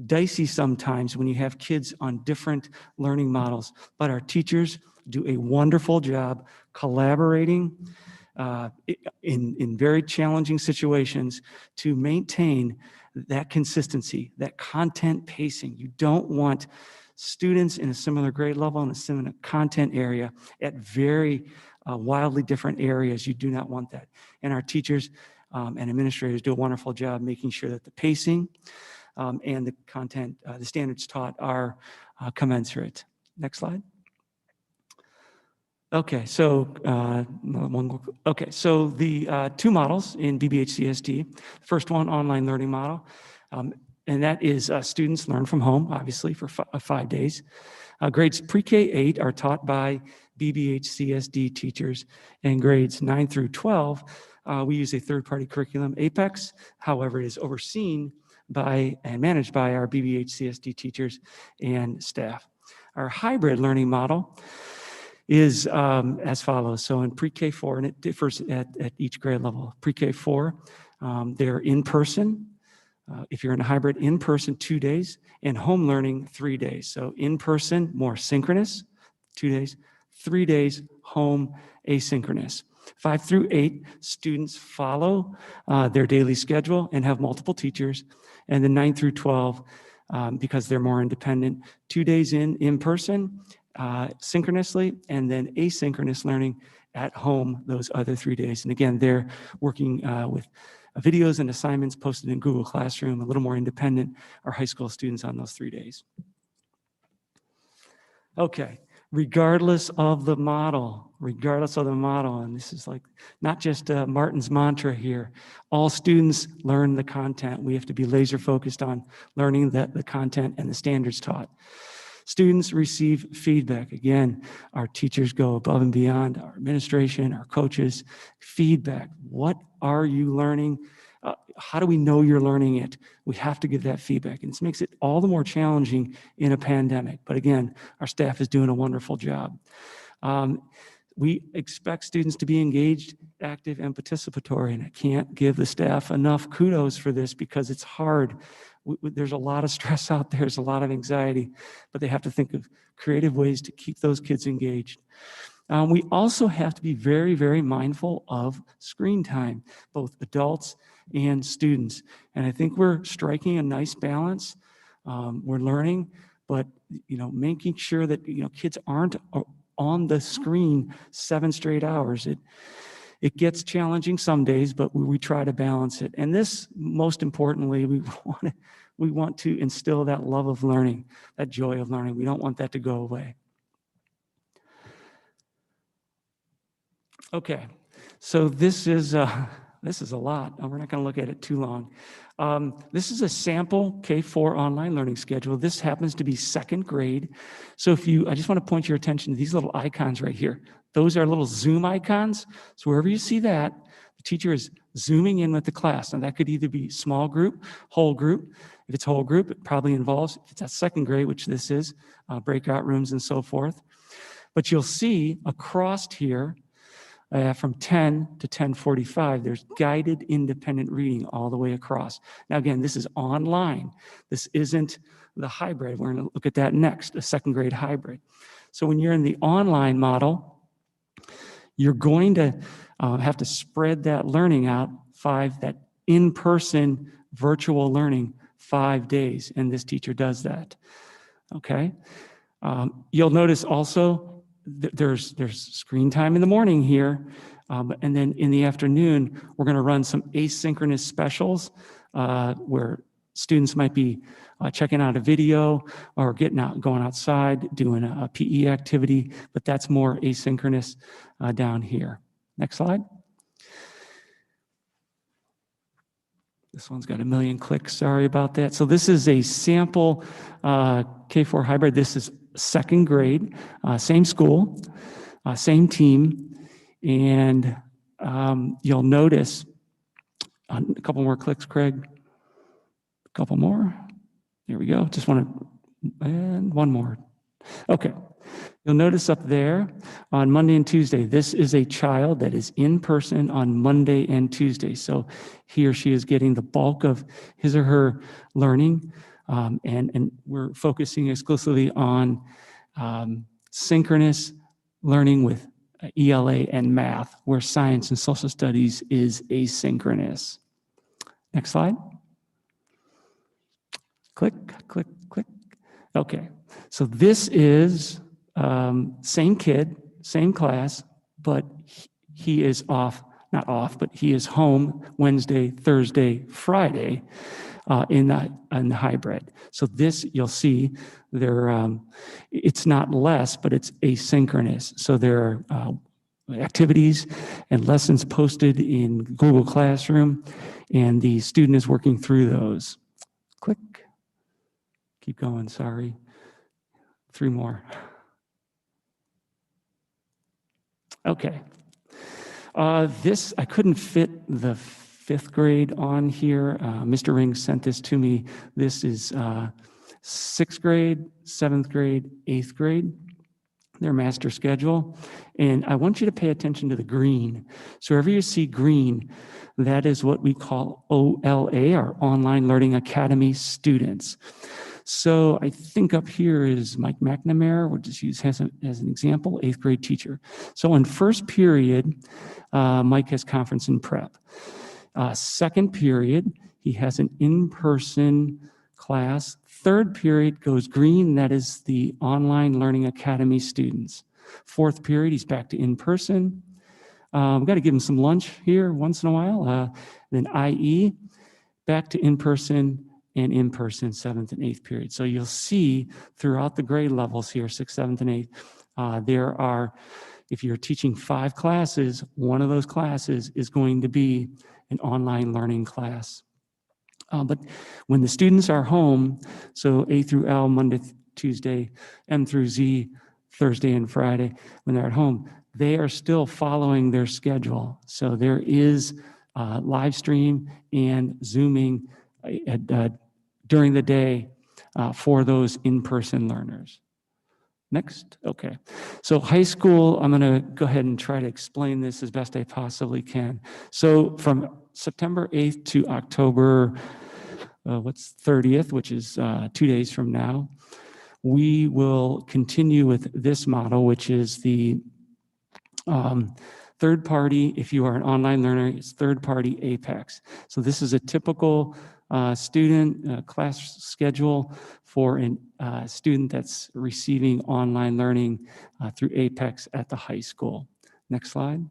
dicey sometimes when you have kids on different learning models, but our teachers do a wonderful job collaborating in very challenging situations to maintain that consistency, that content pacing. You don't want students in a similar grade level in a similar content area at very wildly different areas. You do not want that. And our teachers and administrators do a wonderful job making sure that the pacing and the content, the standards taught are commensurate. Next slide. Okay, so so the two models in BBHCSD. First one, online learning model, and that is students learn from home, obviously, for 5 days. Grades pre-K-8 are taught by BBHCSD teachers, and grades 9 through 12, we use a third-party curriculum, Apex. However, it is overseen by and managed by our BBHCSD teachers and staff. Our hybrid learning model is as follows. So in pre-K4, and it differs at each grade level. Pre-K4, they're in person. If you're in a hybrid, in person 2 days, and home learning 3 days. So in person, more synchronous, 2 days, 3 days, home asynchronous. 5 through 8, students follow their daily schedule and have multiple teachers. And then 9 through 12, because they're more independent, 2 days in person, synchronously, and then asynchronous learning at home those other 3 days. And again, they're working with videos and assignments posted in Google Classroom, a little more independent, our high school students on those 3 days. Okay, regardless of the model, and this is like not just Martin's mantra here, all students learn the content. We have to be laser focused on learning the content and the standards taught. Students receive feedback. Again, our teachers go above and beyond, our administration, our coaches, feedback. What are you learning? How do we know you're learning it? We have to give that feedback. And this makes it all the more challenging in a pandemic. But again, our staff is doing a wonderful job. We expect students to be engaged, active, and participatory. And I can't give the staff enough kudos for this because it's hard. There's a lot of stress out there. There's a lot of anxiety, but they have to think of creative ways to keep those kids engaged. We also have to be very, very mindful of screen time, both adults and students. And I think we're striking a nice balance. We're learning, but making sure that kids aren't on the screen 7 straight hours. It gets challenging some days, but we try to balance it. And this, most importantly, we want to instill that love of learning, that joy of learning. We don't want that to go away. Okay, so this is a lot. We're not going to look at it too long. This is a sample K4 online learning schedule. This happens to be 2nd grade. So I just want to point your attention to these little icons right here. Those are little Zoom icons. So wherever you see that, the teacher is zooming in with the class. And that could either be small group, whole group. If it's whole group, it probably involves, if it's at 2nd grade, which this is, breakout rooms and so forth. But you'll see across here, from 10 to 10:45, there's guided independent reading all the way across. Now, again, this is online. This isn't the hybrid. We're going to look at that next, a 2nd grade hybrid. So when you're in the online model, you're going to have to spread that learning out, that in-person virtual learning 5 days, and this teacher does that. Okay? You'll notice also there's screen time in the morning here, and then in the afternoon, we're going to run some asynchronous specials where students might be checking out a video or going outside, doing a PE activity, but that's more asynchronous down here. Next slide. This one's got a million clicks. Sorry about that. So this is a sample K4 hybrid. This is 2nd grade, same school, same team. And you'll notice A couple more clicks, Craig. A couple more. There we go. Just want to, and one more. Okay. You'll notice up there on Monday and Tuesday, this is a child that is in person on Monday and Tuesday. So he or she is getting the bulk of his or her learning. And we're focusing exclusively on synchronous learning with ELA and math, where science and social studies is asynchronous. Next slide. Click, click, click. Okay, so this is same kid, same class, but he is off, not off, but he is home Wednesday, Thursday, Friday in the hybrid. So this, you'll see, it's not less, but it's asynchronous. So there are activities and lessons posted in Google Classroom, and the student is working through those. Click. Keep going, sorry. 3 more. Okay. This, I couldn't fit the 5th grade on here. Mr. Ring sent this to me. This is 6th grade, 7th grade, 8th grade, their master schedule. And I want you to pay attention to the green. So wherever you see green, that is what we call OLA, our Online Learning Academy students. So I think up here is Mike McNamara, we'll just use as an example, 8th grade teacher. So in first period, Mike has conference and prep. Second period, he has an in-person class. Third period goes green, that is the Online Learning Academy students. Fourth period, he's back to in-person. We've got to give him some lunch here once in a while. Then IE, back to in-person, and in-person 7th and 8th period. So you'll see throughout the grade levels here, 6th, 7th, and 8th, there are, if you're teaching 5 classes, one of those classes is going to be an online learning class. But when the students are home, so A through L, Monday, Tuesday, M through Z, Thursday and Friday, when they're at home, they are still following their schedule. So there is live stream and Zooming during the day for those in-person learners. Next, okay. So high school, I'm gonna go ahead and try to explain this as best I possibly can. So from September 8th to October, 30th, which is 2 days from now, we will continue with this model, which is the third party. If you are an online learner, it's third party Apex. So this is a typical student class schedule for a student that's receiving online learning through Apex at the high school. Next slide.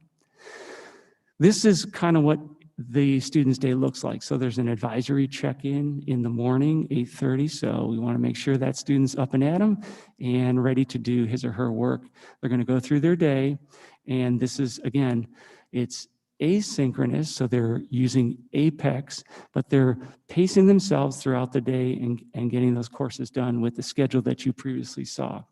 This is kind of what the student's day looks like. So there's an advisory check-in in the morning, 8:30. So we want to make sure that student's up and at 'em and ready to do his or her work. They're going to go through their day. And this is, again, it's asynchronous, so they're using Apex, but they're pacing themselves throughout the day and getting those courses done with the schedule that you previously saw.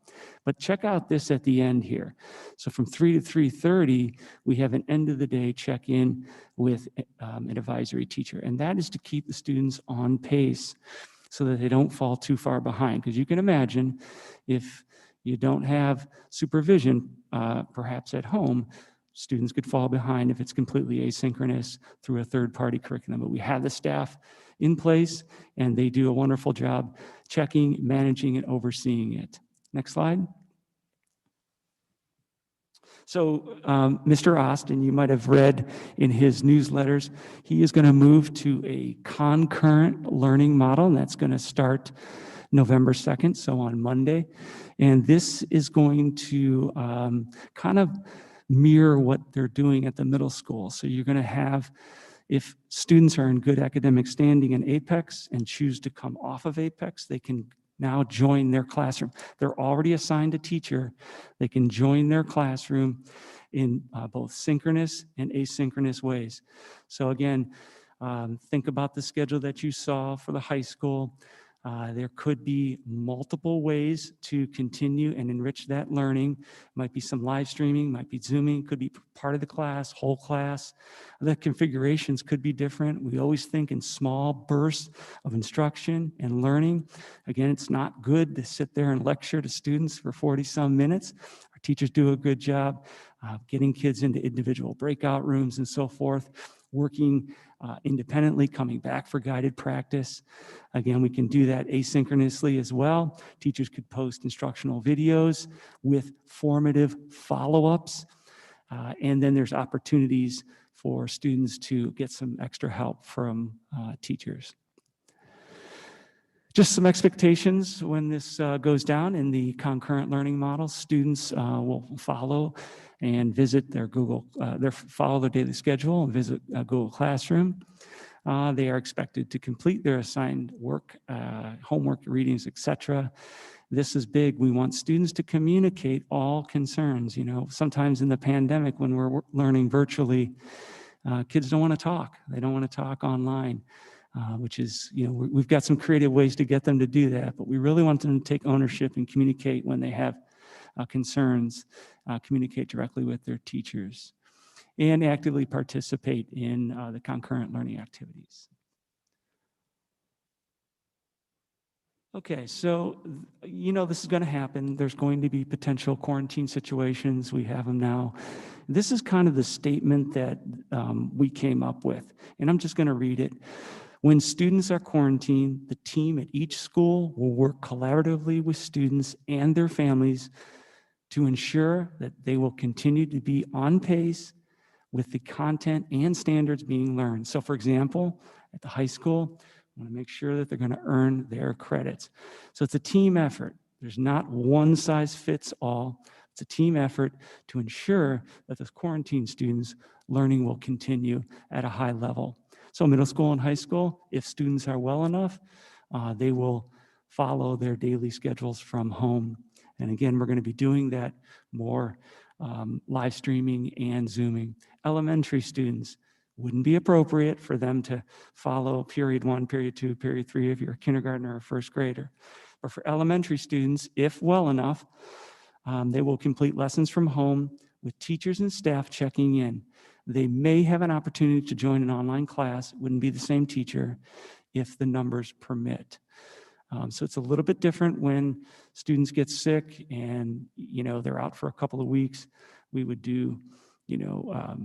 But check out this at the end here. So from 3 to 3:30, we have an end of the day check-in with an advisory teacher, and that is to keep the students on pace so that they don't fall too far behind. Because you can imagine if you don't have supervision, perhaps at home, students could fall behind if it's completely asynchronous through a third-party curriculum. But we have the staff in place, and they do a wonderful job checking, managing, and overseeing it. Next slide. So Mr. Austin, you might have read in his newsletters, he is going to move to a concurrent learning model, and that's going to start November 2nd, so on Monday. And this is going to kind of mirror what they're doing at the middle school. So you're going to have, if students are in good academic standing in Apex and choose to come off of Apex, they can now join their classroom. They're already assigned a teacher. They can join their classroom in both synchronous and asynchronous ways. So again, think about the schedule that you saw for the high school. There could be multiple ways to continue and enrich that learning. Might be some live streaming, might be Zooming, could be part of the class, whole class. The configurations could be different. We always think in small bursts of instruction and learning. Again, it's not good to sit there and lecture to students for 40-some minutes. Our teachers do a good job getting kids into individual breakout rooms and so forth, working independently, coming back for guided practice. Again, we can do that asynchronously as well. Teachers could post instructional videos with formative follow-ups. And then there's opportunities for students to get some extra help from teachers. Just some expectations when this goes down in the concurrent learning model. Students will follow and visit their follow their daily schedule and visit Google Classroom. They are expected to complete their assigned work, homework, readings, etc. This is big. We want students to communicate all concerns. You know, sometimes in the pandemic when we're learning virtually, kids don't want to talk. They don't want to talk online. Which is, you know, we've got some creative ways to get them to do that, but we really want them to take ownership and communicate when they have concerns, communicate directly with their teachers, and actively participate in the concurrent learning activities. Okay, so, you know, this is going to happen. There's going to be potential quarantine situations. We have them now. This is kind of the statement that we came up with, and I'm just going to read it. When students are quarantined, the team at each school will work collaboratively with students and their families to ensure that they will continue to be on pace with the content and standards being learned. So for example, at the high school, we want to make sure that they're going to earn their credits. So it's a team effort. There's not one size fits all. It's a team effort to ensure that those quarantine students' learning will continue at a high level. So middle school and high school, if students are well enough, they will follow their daily schedules from home. And again, we're going to be doing that more live streaming and Zooming. Elementary students, wouldn't be appropriate for them to follow period 1, period 2, period 3 if you're a kindergartner or a first grader. But for elementary students, if well enough, they will complete lessons from home with teachers and staff checking in. They may have an opportunity to join an online class, wouldn't be the same teacher if the numbers permit. So it's a little bit different when students get sick and, you know, they're out for a couple of weeks. We would do, you know,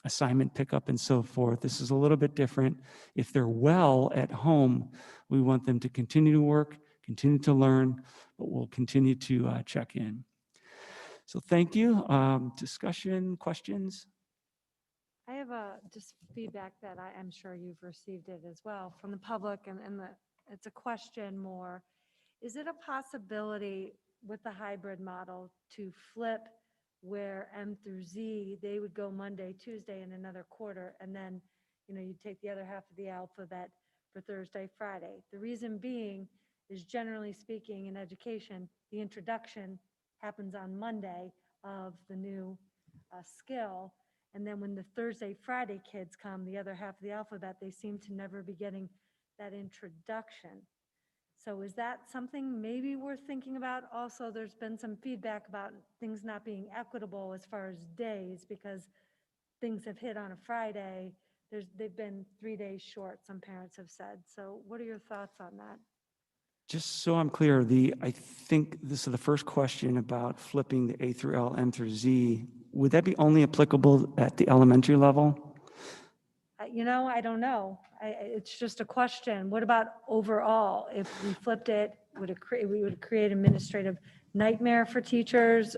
assignment pickup and so forth. This is a little bit different. If they're well at home, we want them to continue to work, continue to learn, but we'll continue to check in. So thank you. Discussion, questions? I have just feedback that I'm sure you've received it as well from the public, and it's a question more. Is it a possibility with the hybrid model to flip where M through Z, they would go Monday, Tuesday in another quarter, and then, you know, you take the other half of the alphabet for Thursday, Friday? The reason being is, generally speaking, in education, the introduction happens on Monday of the new skill. And then when the Thursday, Friday kids come, the other half of the alphabet, they seem to never be getting that introduction. So is that something maybe worth thinking about? Also, there's been some feedback about things not being equitable as far as days, because things have hit on a Friday. They've been 3 days short, some parents have said. So what are your thoughts on that? Just so I'm clear, I think this is the first question about flipping the A through L, M through Z. Would that be only applicable at the elementary level? You know, I don't know. It's just a question. What about overall? If we flipped it, would it create administrative nightmare for teachers?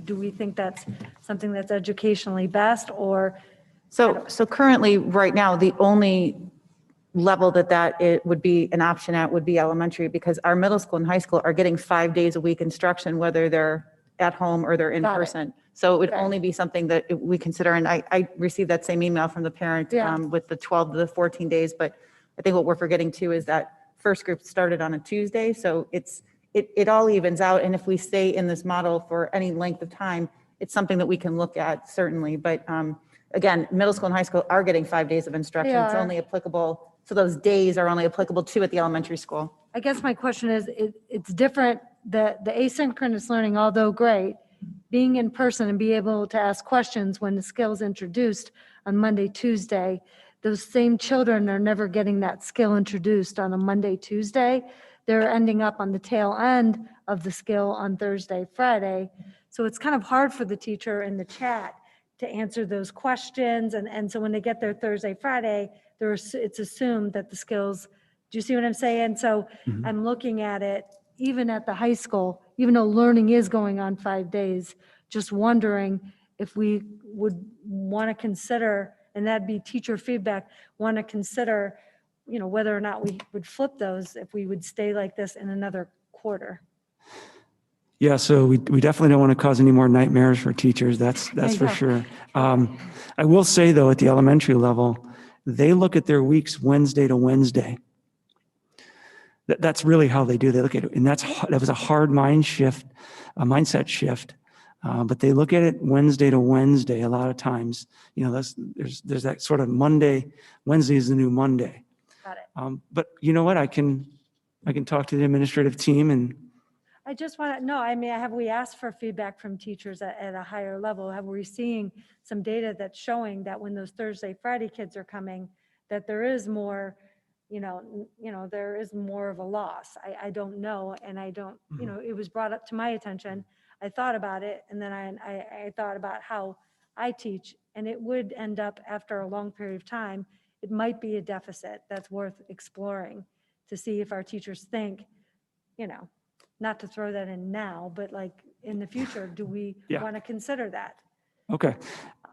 Do we think that's something that's educationally best, or? So currently, right now, the only level that it would be an option at would be elementary, because our middle school and high school are getting 5 days a week instruction, whether they're at home or they're in person. So it would only be something that we consider, and I received that same email from the parent with the 12 to the 14 days, but I think what we're forgetting too is that first group started on a Tuesday, so it all evens out, and if we stay in this model for any length of time, it's something that we can look at, certainly, but again, middle school and high school are getting 5 days of instruction. It's only applicable, so those days are only applicable to at the elementary school. I guess my question is, it's different, the asynchronous learning, although great, being in person and be able to ask questions when the skill's introduced on Monday, Tuesday, those same children are never getting that skill introduced on a Monday, Tuesday. They're ending up on the tail end of the skill on Thursday, Friday. So it's kind of hard for the teacher in the chat to answer those questions. And so when they get there Thursday, Friday, it's assumed that the skills, do you see what I'm saying? So I'm looking at it, even at the high school, even though learning is going on 5 days, just wondering if we would want to consider, and that'd be teacher feedback, want to consider, whether or not we would flip those if we would stay like this in another quarter. Yeah, so we definitely don't want to cause any more nightmares for teachers. That's for Yeah. sure. I will say though, at the elementary level, they look at their weeks Wednesday to Wednesday. That's really how they do. They look at it, and that was a hard mindset shift. But they look at it Wednesday to Wednesday a lot of times. There's that sort of Monday. Wednesday is the new Monday. Got it. But you know what? I can talk to the administrative team and. I just want to know, have we asked for feedback from teachers at a higher level? Have we seeing some data that's showing that when those Thursday, Friday kids are coming, that there is more, there is more of a loss? I don't know. And I don't, it was brought up to my attention. I thought about it. And then I thought about how I teach, and it would end up after a long period of time, it might be a deficit that's worth exploring to see if our teachers think, not to throw that in now, but like in the future, do we want to consider that? Okay.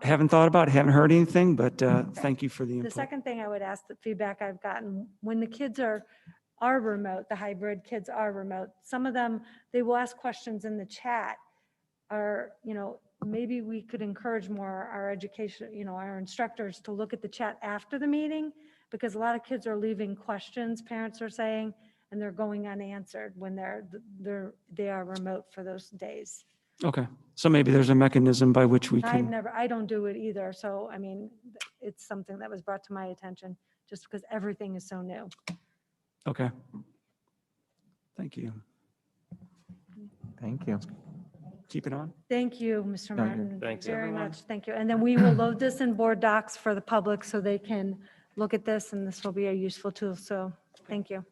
Haven't thought about it, haven't heard anything, but thank you for the The input. second thing I would ask, the feedback I've gotten, when the kids are remote, the hybrid kids are remote, some of them, they will ask questions in the chat, maybe we could encourage more our education, our instructors to look at the chat after the meeting, because a lot of kids are leaving questions, parents are saying, and they're going unanswered when they are remote for those days. Okay. So maybe there's a mechanism by which we can. I don't do it either. So, it's something that was brought to my attention just because everything is so new. Okay. Thank you. Thank you. Keep it on. Thank you, Mr. Martin. Thanks, Very everyone. much. Thank you. And then we will load this in board docs for the public so they can look at this, and this will be a useful tool. So thank you.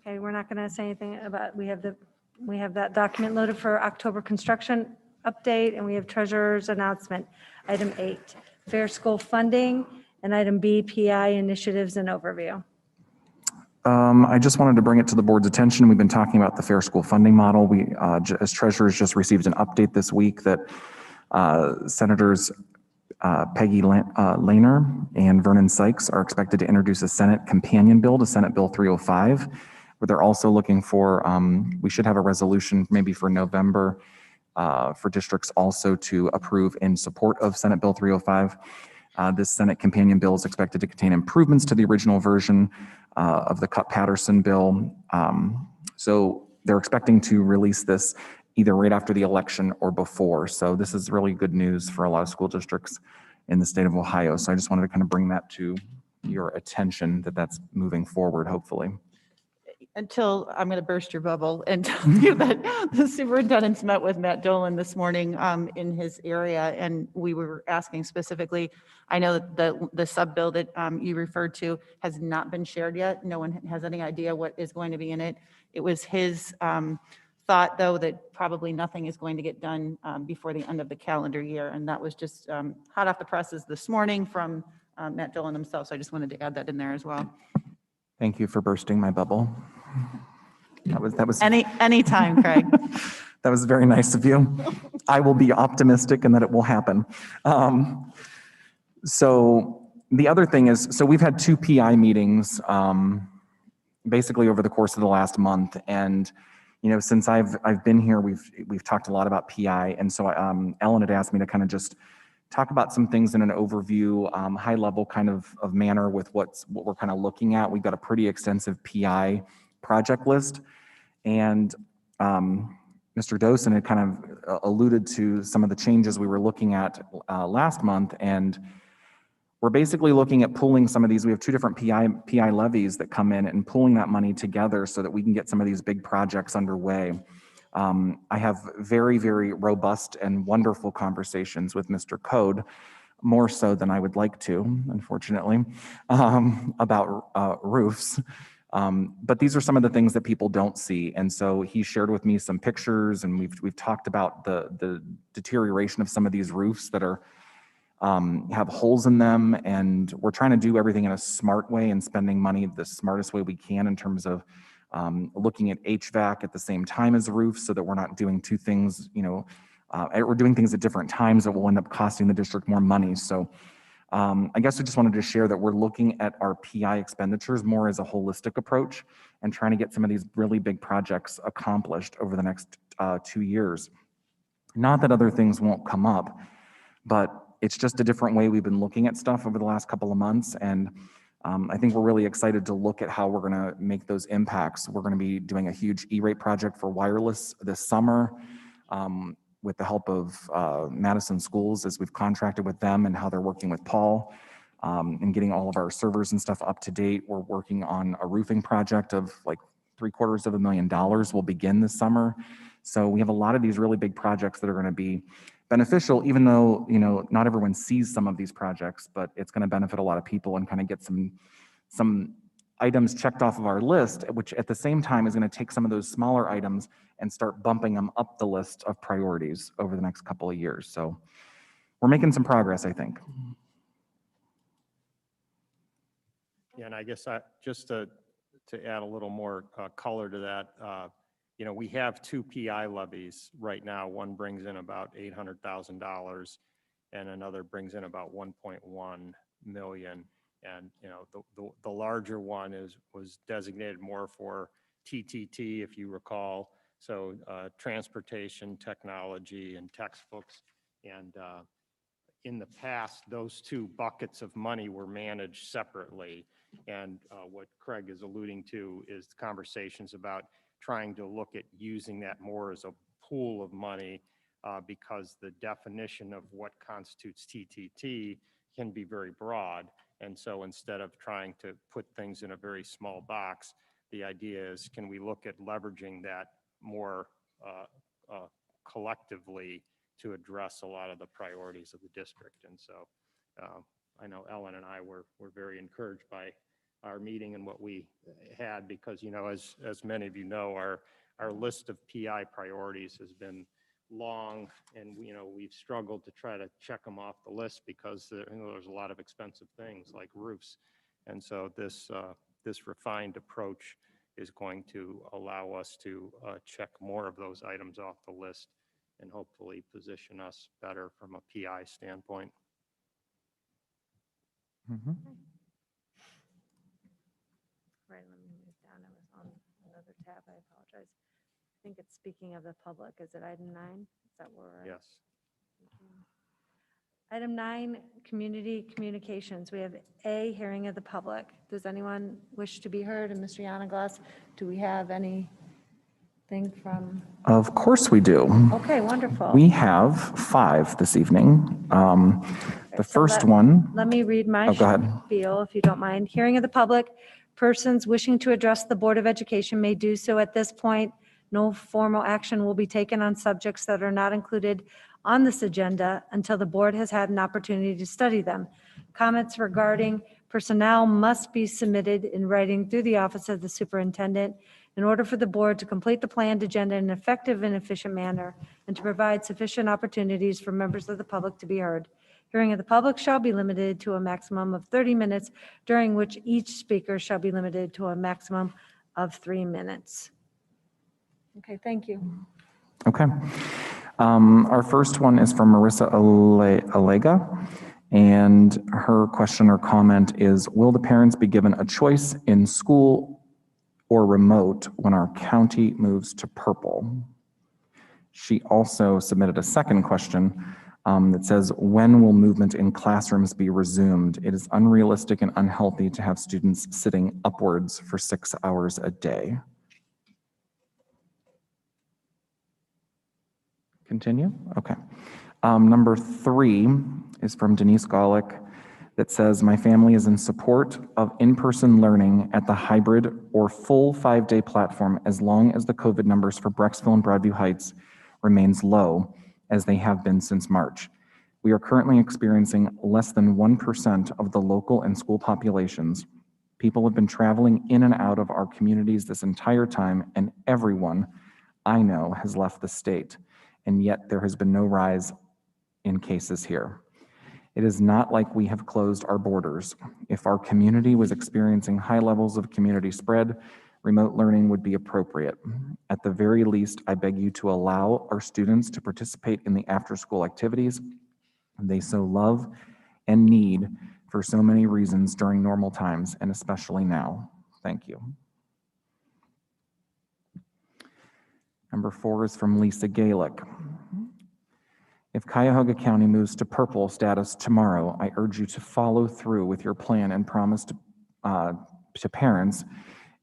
Okay, we're not going to say anything about, we have that document loaded for October construction update, and we have treasurer's announcement, item 8, fair school funding, and item B, PI initiatives and overview. I just wanted to bring it to the board's attention. We've been talking about the fair school funding model. We, as treasurers, just received an update this week that Senators Peggy Lehner and Vernon Sykes are expected to introduce a Senate companion bill to Senate Bill 305, where they're also looking for, we should have a resolution maybe for November for districts also to approve in support of Senate Bill 305. This Senate companion bill is expected to contain improvements to the original version of the Cupp-Patterson bill. So they're expecting to release this either right after the election or before. So this is really good news for a lot of school districts in the state of Ohio. So I just wanted to kind of bring that to your attention, that that's moving forward, hopefully. Until I'm going to burst your bubble and tell you that the superintendent's met with Matt Dolan this morning in his area, and we were asking specifically, I know that the sub-bill that you referred to has not been shared yet. No one has any idea what is going to be in it. It was his thought, though, that probably nothing is going to get done before the end of the calendar year, and that was just hot off the presses this morning from Matt Dolan himself, so I just wanted to add that in there as well. Thank you for bursting my bubble. That was Anytime, Craig. that was very nice of you. I will be optimistic in that it will happen. So the other thing is, so we've had 2 PI meetings basically over the course of the last month, and since I've been here, we've talked a lot about PI, and so Ellen had asked me to kind of just talk about some things in an overview, high level kind of manner with what we're kind of looking at. We've got a pretty extensive PI project list, and Mr. Dosen had kind of alluded to some of the changes we were looking at last month, and we're basically looking at pooling some of these. We have two different PI levies that come in and pooling that money together so that we can get some of these big projects underway. I have very, very robust and wonderful conversations with Mr. Code, more so than I would like to, unfortunately, about roofs. But these are some of the things that people don't see. And so he shared with me some pictures, and we've talked about the deterioration of some of these roofs that are have holes in them, and we're trying to do everything in a smart way and spending money the smartest way we can in terms of looking at HVAC at the same time as roofs, so that we're not doing two things, we're doing things at different times that will end up costing the district more money. So I guess I just wanted to share that we're looking at our PI expenditures more as a holistic approach and trying to get some of these really big projects accomplished over the next 2 years. Not that other things won't come up, but it's just a different way we've been looking at stuff over the last couple of months. And I think we're really excited to look at how we're going to make those impacts. We're going to be doing a huge E-rate project for wireless this summer with the help of Madison Schools, as we've contracted with them and how they're working with Paul and getting all of our servers and stuff up to date. We're working on a roofing project of like $750,000 will begin this summer. So we have a lot of these really big projects that are going to be beneficial, even though, not everyone sees some of these projects, but it's going to benefit a lot of people and kind of get some items checked off of our list, which at the same time is going to take some of those smaller items and start bumping them up the list of priorities over the next couple of years. So we're making some progress, I think. Yeah, and I guess just to add a little more color to that, we have two PI levies right now. One brings in about $800,000 and another brings in about 1.1 million. And, the larger one was designated more for TTT, if you recall. So transportation, technology, and textbooks. And in the past, those two buckets of money were managed separately. And what Craig is alluding to is the conversations about trying to look at using that more as a pool of money because the definition of what constitutes TTT can be very broad. And so instead of trying to put things in a very small box, the idea is, can we look at leveraging that more collectively to address a lot of the priorities of the district? And so I know Ellen and I were very encouraged by our meeting and what we had, because, as many of you know, our list of PI priorities has been long, and we've struggled to try to check them off the list because there's a lot of expensive things like roofs. And so this refined approach is going to allow us to check more of those items off the list and hopefully position us better from a PI standpoint. Mm-hmm. Right, let me move down. I was on another tab. I apologize. I think it's speaking of the public. Is it item 9? Is that where we're at? Yes. Item 9, community communications. We have A, hearing of the public. Does anyone wish to be heard? And Mr. Yanaglas, do we have anything from? Of course we do. Okay, wonderful. We have 5 this evening. The first one. Let me read my Oh, go ahead. spiel, if you don't mind. Hearing of the public. Persons wishing to address the Board of Education may do so at this point. No formal action will be taken on subjects that are not included on this agenda until the board has had an opportunity to study them. Comments regarding personnel must be submitted in writing through the office of the superintendent in order for the board to complete the planned agenda in an effective and efficient manner and to provide sufficient opportunities for members of the public to be heard. Hearing of the public shall be limited to a maximum of 30 minutes, during which each speaker shall be limited to a maximum of 3 minutes. Okay, thank you. Okay. Our first one is from Marissa Alega, and her question or comment is, will the parents be given a choice in school or remote when our county moves to purple? She also submitted a second question that says, when will movement in classrooms be resumed? It is unrealistic and unhealthy to have students sitting upwards for 6 hours a day. Continue? Okay. Number 3 is from Denise Golick. that says, "My family is in support of in-person learning at the hybrid or full 5-day platform as long as the COVID numbers for Brecksville and Broadview Heights remains low, as they have been since March. We are currently experiencing less than 1% of the local and school populations. People have been traveling in and out of our communities this entire time, and everyone I know has left the state, and yet there has been no rise in cases here. It is not like we have closed our borders. If our community was experiencing high levels of community spread, remote learning would be appropriate. At the very least, I beg you to allow our students to participate in the after-school activities they so love and need for so many reasons during normal times, and especially now. Thank you." Number 4 is from Lisa Galick. "If Cuyahoga County moves to purple status tomorrow, I urge you to follow through with your plan and promise to parents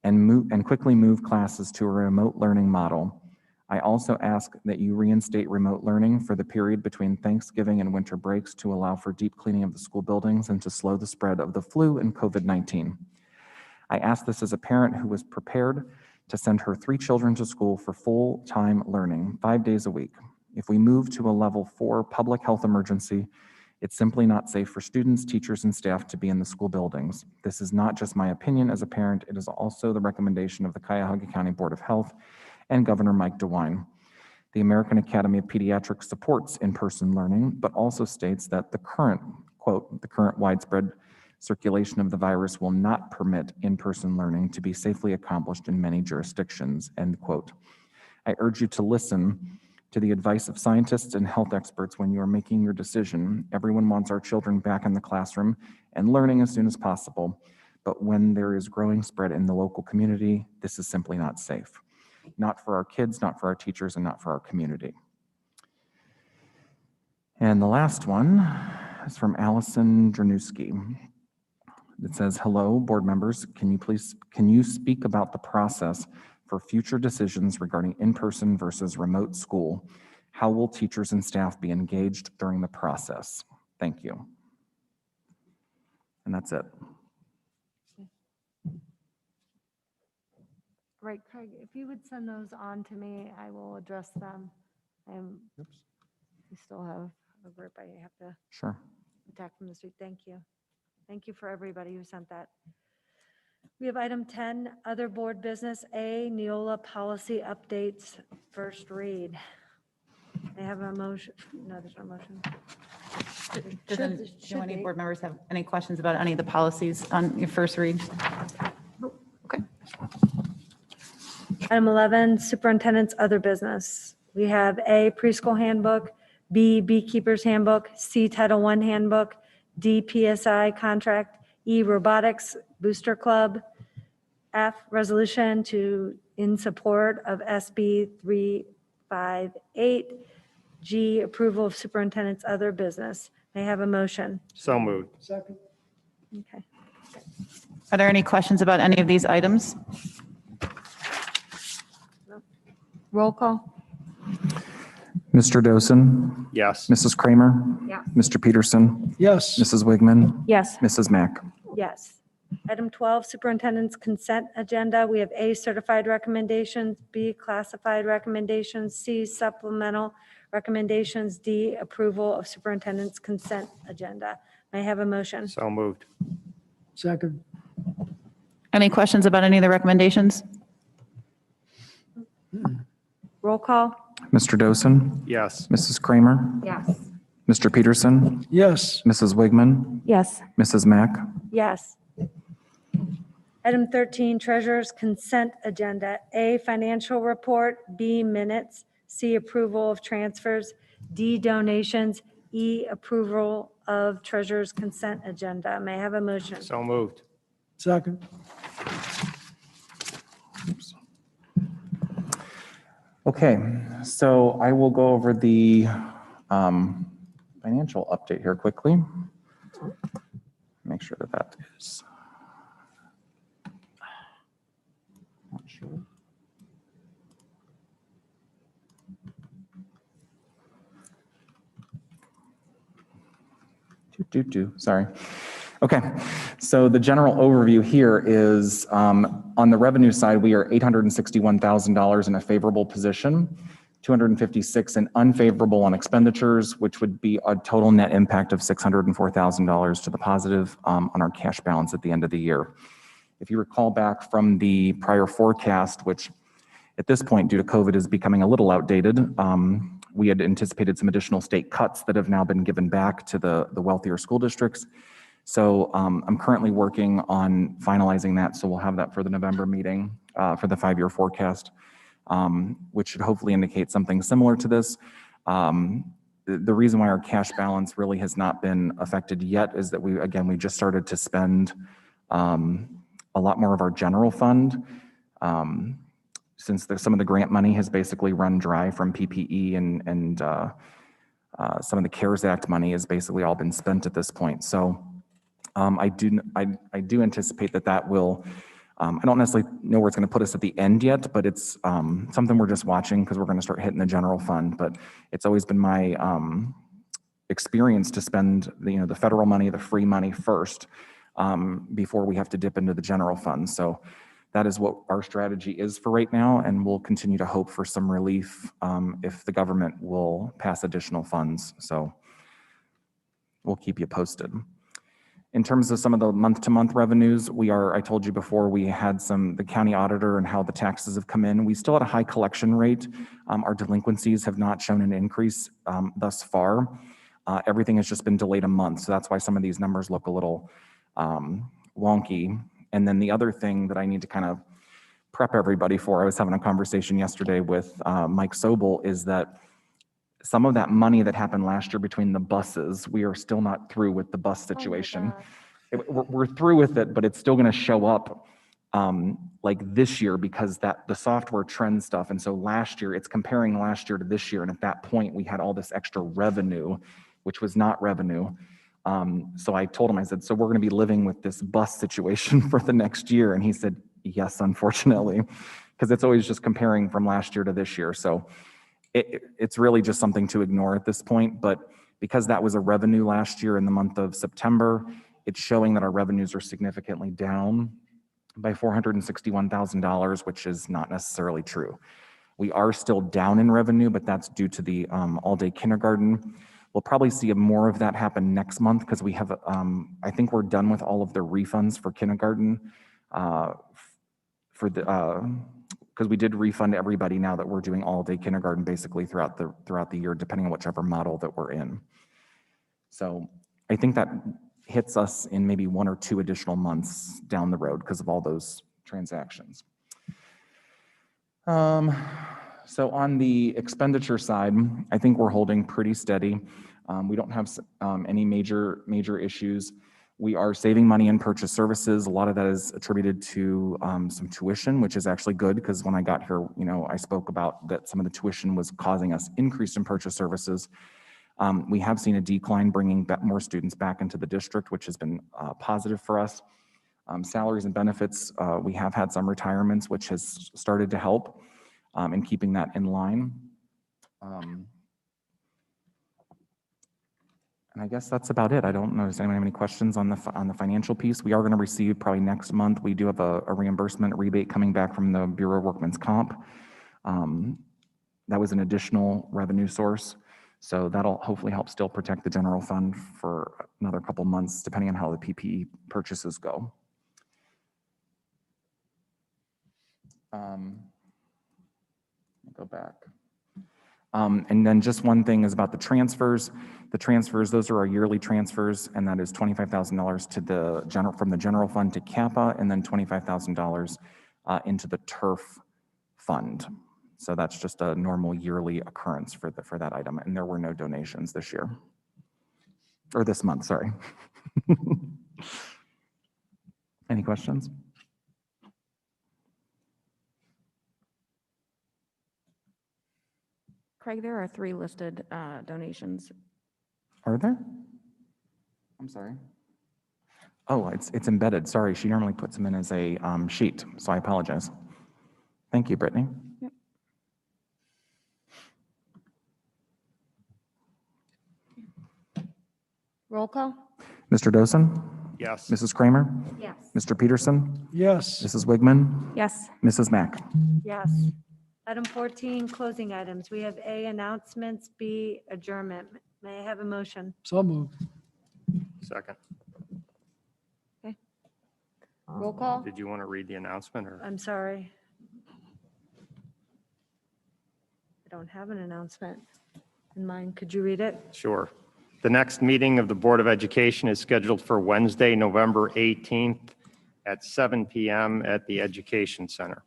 and quickly move classes to a remote learning model. I also ask that you reinstate remote learning for the period between Thanksgiving and winter breaks to allow for deep cleaning of the school buildings and to slow the spread of the flu and COVID-19. I ask this as a parent who was prepared to send her 3 children to school for full-time learning 5 days a week. If we move to a level 4 public health emergency, it's simply not safe for students, teachers, and staff to be in the school buildings. This is not just my opinion as a parent, it is also the recommendation of the Cuyahoga County Board of Health and Governor Mike DeWine. The American Academy of Pediatrics supports in-person learning, but also states that the current, quote, the current widespread circulation of the virus will not permit in-person learning to be safely accomplished in many jurisdictions, end quote. I urge you to listen to the advice of scientists and health experts when you are making your decision. Everyone wants our children back in the classroom and learning as soon as possible, but when there is growing spread in the local community, this is simply not safe. Not for our kids, not for our teachers, and not for our community." And the last one is from Allison Dranowski. It says, "Hello, board members. Can you speak about the process for future decisions regarding in-person versus remote school? How will teachers and staff be engaged during the process? Thank you." And that's it. Great, Craig, if you would send those on to me, I will address them. We still have a group I have to Sure. attack from this week. Thank you. Thank you for everybody who sent that. We have item 10, other board business. A, Neola policy updates, first read. I have a motion. No, there's no motion. Do any board members have any questions about any of the policies on your first read? Okay. Item 11, superintendent's other business. We have A, preschool handbook, B, beekeeper's handbook, C, Title I handbook, D, PSI contract, E, robotics booster club, F, resolution in support of SB 358, G, approval of superintendent's other business. May I have a motion? So moved. Second. Okay. Are there any questions about any of these items? Roll call? Mr. Dosen, Yes. Mrs. Kramer, Yes. Mr. Peterson, Yes. Mrs. Wigman, Yes. Mrs. Mack. Yes. Item 12, superintendent's consent agenda. We have A, certified recommendations, B, classified recommendations, C, supplemental recommendations, D, approval of superintendent's consent agenda. May I have a motion? So moved. Second. Any questions about any of the recommendations? Roll call? Mr. Dosen, Yes. Mrs. Kramer, Yes. Mr. Peterson, Yes. Mrs. Wigman, Yes. Mrs. Mack. Yes. Item 13, treasurer's consent agenda. A, financial report, B, minutes, C, approval of transfers, D, donations, E, approval of treasurer's consent agenda. May I have a motion? So moved. Second. Oops. Okay, so I will go over the financial update here quickly. Make sure that that is. Not sure. Sorry. Okay, so the general overview here is on the revenue side, we are $861,000 in a favorable position, 256 in unfavorable on expenditures, which would be a total net impact of $604,000 to the positive on our cash balance at the end of the year. If you recall back from the prior forecast, which at this point, due to COVID, is becoming a little outdated, we had anticipated some additional state cuts that have now been given back to the wealthier school districts. So I'm currently working on finalizing that, so we'll have that for the November meeting for the 5-year forecast, which should hopefully indicate something similar to this. The reason why our cash balance really has not been affected yet is that we just started to spend a lot more of our general fund. Since some of the grant money has basically run dry from PPE and some of the CARES Act money has basically all been spent at this point. So I do anticipate that will, I don't necessarily know where it's going to put us at the end yet, but it's something we're just watching because we're going to start hitting the general fund. But it's always been my experience to spend the federal money, the free money first before we have to dip into the general fund. So that is what our strategy is for right now, and we'll continue to hope for some relief if the government will pass additional funds. So we'll keep you posted. In terms of some of the month-to-month revenues, I told you before, we had the county auditor and how the taxes have come in. We still had a high collection rate. Our delinquencies have not shown an increase thus far. Everything has just been delayed a month, so that's why some of these numbers look a little wonky. And then the other thing that I need to kind of prep everybody for, I was having a conversation yesterday with Mike Sobel, is that some of that money that happened last year between the buses, we are still not through with the bus situation. We're through with it, but it's still going to show up like this year because the software trend stuff. And so last year, it's comparing last year to this year. And at that point, we had all this extra revenue, which was not revenue. So I told him, I said, so we're going to be living with this bus situation for the next year. And he said, yes, unfortunately, because it's always just comparing from last year to this year. So it's really just something to ignore at this point. But because that was a revenue last year in the month of September, it's showing that our revenues are significantly down by $461,000, which is not necessarily true. We are still down in revenue, but that's due to the all-day kindergarten. We'll probably see more of that happen next month because we have, I think we're done with all of the refunds for kindergarten because we did refund everybody now that we're doing all-day kindergarten basically throughout the year, depending on whichever model that we're in. So I think that hits us in maybe 1 or 2 additional months down the road because of all those transactions. So on the expenditure side, I think we're holding pretty steady. We don't have any major issues. We are saving money in purchase services. A lot of that is attributed to some tuition, which is actually good because when I got here, I spoke about that some of the tuition was causing us increase in purchase services. We have seen a decline bringing more students back into the district, which has been positive for us. Salaries and benefits, we have had some retirements, which has started to help in keeping that in line. And I guess that's about it. I don't know, does anyone have any questions on the financial piece? We are going to receive probably next month. We do have a reimbursement rebate coming back from the Bureau of Workmen's Comp. That was an additional revenue source. So that'll hopefully help still protect the general fund for another couple months, depending on how the PPE purchases go. Go back. And then just one thing is about the transfers. The transfers, those are our yearly transfers, and that is $25,000 to the from the general fund to Kappa, and then $25,000 into the turf fund. So that's just a normal yearly occurrence for that item, and there were no donations this year, or this month, sorry. Any questions? Craig, there are 3 listed donations. Are there? I'm sorry. Oh, it's embedded. Sorry, she normally puts them in as a sheet, so I apologize. Thank you, Brittany. Yep. Roll call? Mr. Dosen? Yes. Mrs. Kramer, Yes. Mr. Peterson, Yes. Mrs. Wigman, Yes. Mrs. Mack. Yes. Item 14, closing items. We have A, announcements, B, adjournment. May I have a motion? So moved. Second. Roll call? Did you want to read the announcement or? I'm sorry. I don't have an announcement in mind. Could you read it? Sure. The next meeting of the Board of Education is scheduled for Wednesday, November 18th at 7 PM at the Education Center.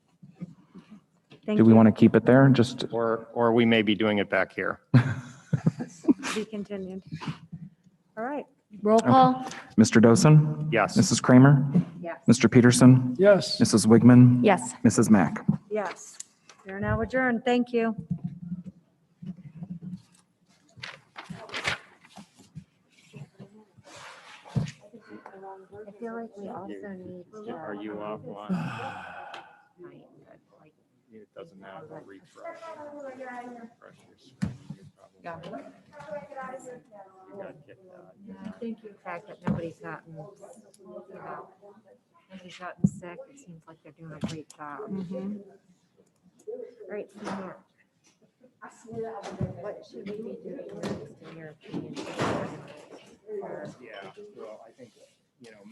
Thank Do we you. want to keep it there? Just, Or we may be doing it back here. To be continued. All right. Roll call? Mr. Dosen? Yes. Mrs. Kramer? Yes. Mr. Peterson? Yes. Mrs. Wigman? Yes. Mrs. Mack? Yes. We are now adjourned. Thank you. I feel like we also need to. Are you offline? It doesn't matter. I'll refresh. Refresh your screen. You probably- You got kicked out. I think the fact that nobody's gotten, nobody's gotten sick, it seems like they're doing a great job. All right, so Mark, what should we be doing next in your opinion? Yeah, well, I think,